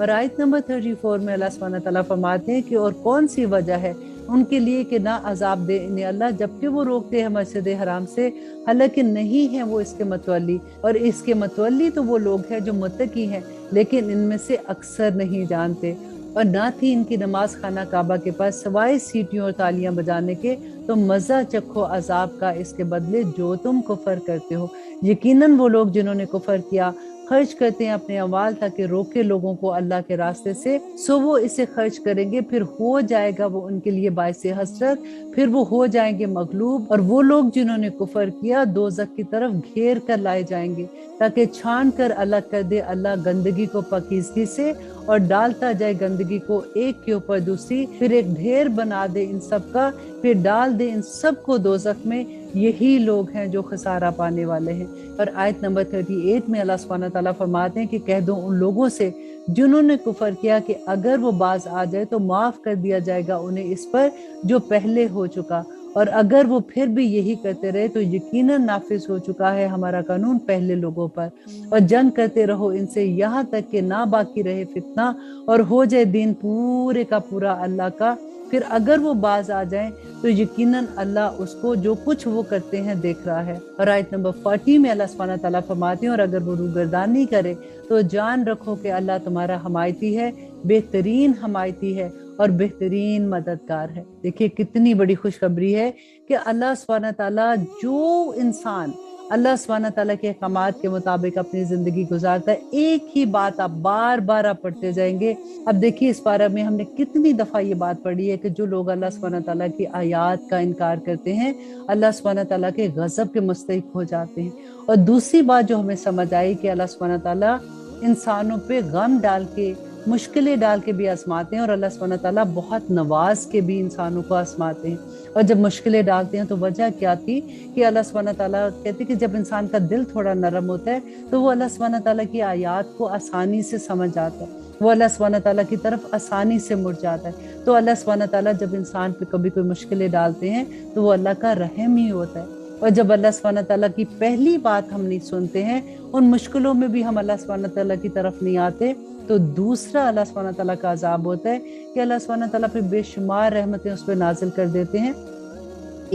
[SPEAKER 1] और आयत नंबर 34 में अल्लाह सुब्हानहू तआला फरमाते हैं कि और कौन सी वजह है उनके लिए कि ना अजाब दे इन्हें अल्लाह जबकि वो रोकते हैं मस्जिद हराम से, हालांकि नहीं है वो इसके मतवली, और इसके मतवली तो वो लोग हैं जो मुत्तकी हैं, लेकिन इनमें से अक्सर नहीं जानते। और ना थी इनकी नमाज खाना काबा के पास सवाए सीटियों और तालियां बजाने के, तो मजा चखो अजाब का इसके बदले जो तुम कुफर करते हो। यकीनन वो लोग जिन्होंने कुफर किया खर्च करते हैं अपने अमाल ताकि रोके लोगों को अल्लाह के रास्ते से, सो वो इसे खर्च करेंगे, फिर हो जाएगा वो उनके लिए बाइसे हसरत, फिर वो हो जाएंगे मगलूब, और वो लोग जिन्होंने कुफर किया दोज़ख की तरफ घेर कर लाए जाएंगे ताकि छान कर अलग कर दे अल्लाह गंदगी को पाकीज़गी से, और डालता जाए गंदगी को एक के ऊपर दूसरी, फिर एक ढेर बना दे इन सब का, फिर डाल दे इन सब को दोज़ख में। यही लोग हैं जो खसारा पाने वाले हैं। और आयत नंबर 38 में अल्लाह सुब्हानहू तआला फरमाते हैं कि कह दो उन लोगों से जिन्होंने कुफर किया कि अगर वो बाज आ जाए तो माफ कर दिया जाएगा उन्हें इस पर जो पहले हो चुका, और अगर वो फिर भी यही करते रहे तो यकीनन नाफिज हो चुका है हमारा कानून पहले लोगों पर। और जंग करते रहो इनसे यहाँ तक कि ना बाकी रहे फितना, और हो जाए दीन पूरे का पूरा अल्लाह का, फिर अगर वो बाज आ जाएं तो यकीनन अल्लाह उसको जो कुछ वो करते हैं देख रहा है। और आयत नंबर 40 में अल्लाह सुब्हानहू तआला फरमाते हैं और अगर वो रूगर्दानी करे तो जान रखो कि अल्लाह तुम्हारा हमायती है, बेहतरीन हमायती है और बेहतरीन मददगार है। देखिए कितनी बड़ी खुशखबरी है कि अल्लाह सुब्हानहू तआला जो इंसान अल्लाह सुब्हानहू तआला के अहकामात के मुताबिक अपनी जिंदगी गुजारता है, एक ही बात आप बार बार आप पढ़ते जाएंगे। अब देखिए इस बारे में हमने कितनी दफा ये बात पढ़ी है कि जो लोग अल्लाह सुब्हानहू तआला की आयात का इनकार करते हैं अल्लाह सुब्हानहू तआला के गजब के मुस्तहिक हो जाते हैं। और दूसरी बात जो हमें समझ आई कि अल्लाह सुब्हानहू तआला इंसानों पे गम डाल के मुश्किलें डाल के भी आजमाते हैं, और अल्लाह सुब्हानहू तआला बहुत नवाज के भी इंसानों को आजमाते हैं। और जब मुश्किलें डालते हैं तो वजह क्या थी कि अल्लाह सुब्हानहू तआला कहते कि जब इंसान का दिल थोड़ा नरम होता है तो वो अल्लाह सुब्हानहू तआला की आयात को आसानी से समझ आता है, वो अल्लाह सुब्हानहू तआला की तरफ आसानी से मुड़ जाता है। तो अल्लाह सुब्हानहू तआला जब इंसान पे कभी कोई मुश्किलें डालते हैं तो वो अल्लाह का रहम ही होता है। और जब अल्लाह सुब्हानहू तआला की पहली बात हम नहीं सुनते हैं, उन मुश्किलों में भी हम अल्लाह सुब्हानहू तआला की तरफ नहीं आते, तो दूसरा अल्लाह सुब्हानहू तआला का अज़ाब होता है कि अल्लाह सुब्हानहू तआला पे बेशुमार रहमतें उस पर नाजिल कर देते हैं,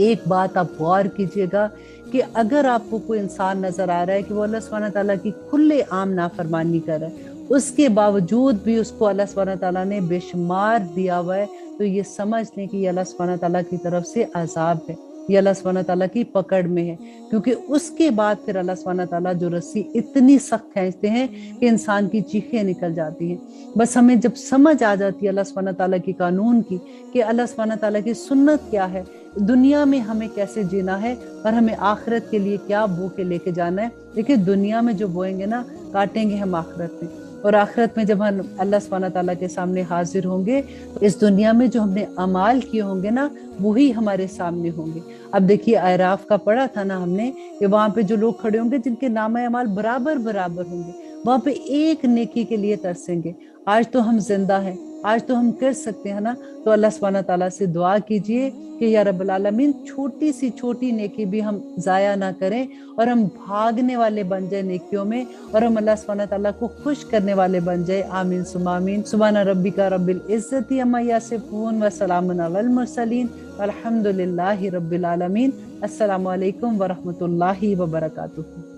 [SPEAKER 1] एक बात आप गौर कीजिएगा कि अगर आपको कोई इंसान नजर आ रहा है कि वो अल्लाह सुब्हानहू तआला की खुले आम नाफरमानी कर रहा है, उसके बावजूद भी उसको अल्लाह सुब्हानहू तआला ने बेशुमार दिया हुआ है, तो ये समझ लें कि ये अल्लाह सुब्हानहू तआला की तरफ से अजाब है, ये अल्लाह सुब्हानहू तआला की पकड़ में है। क्योंकि उसके बाद फिर अल्लाह सुब्हानहू तआला जो रस्सी इतनी सख्त खींचते हैं कि इंसान की चीखें निकल जाती हैं। बस हमें जब समझ आ जाती है अल्लाह सुब्हानहू तआला की कानून की, कि अल्लाह सुब्हानहू तआला की सुन्नत क्या है, दुनिया में हमें कैसे जीना है और हमें आखिरत के लिए क्या बो के लेके जाना है। देखिए, दुनिया में जो बोएंगे ना, काटेंगे हम आखिरत में। और आखिरत में जब हम अल्लाह सुब्हानहू तआला के सामने हाजिर होंगे, तो इस दुनिया में जो हमने अमाल किए होंगे ना, वही हमारे सामने होंगे। अब देखिए, अराफ का पढ़ा था ना हमने, कि वहां पे जो लोग खड़े होंगे जिनके नामे अमाल बराबर बराबर होंगे, वहां पे एक नेकी के लिए तरसेंगे। आज तो हम जिंदा हैं, आज तो हम कर सकते हैं ना, तो अल्लाह सुब्हानहू तआला से दुआ कीजिए कि या रब्बल आलमीन, छोटी सी छोटी नेकी भी हम जाया ना करें, और हम भागने वाले बन जाए नेकियों में, और हम अल्लाह सुब्हानहू तआला को खुश करने वाले बन जाए। आमीन सुम्मा आमीन। सुब्हान रब्बिका रब्बिल इज्जति अम्मा यसिफून व सलामुन अलल मुरसलीन वल्हम्दुलिल्लाहि रब्बिल आलमीन। अस्सलामु अलैकुम व रहमतुल्लाहि व बरकातुहू।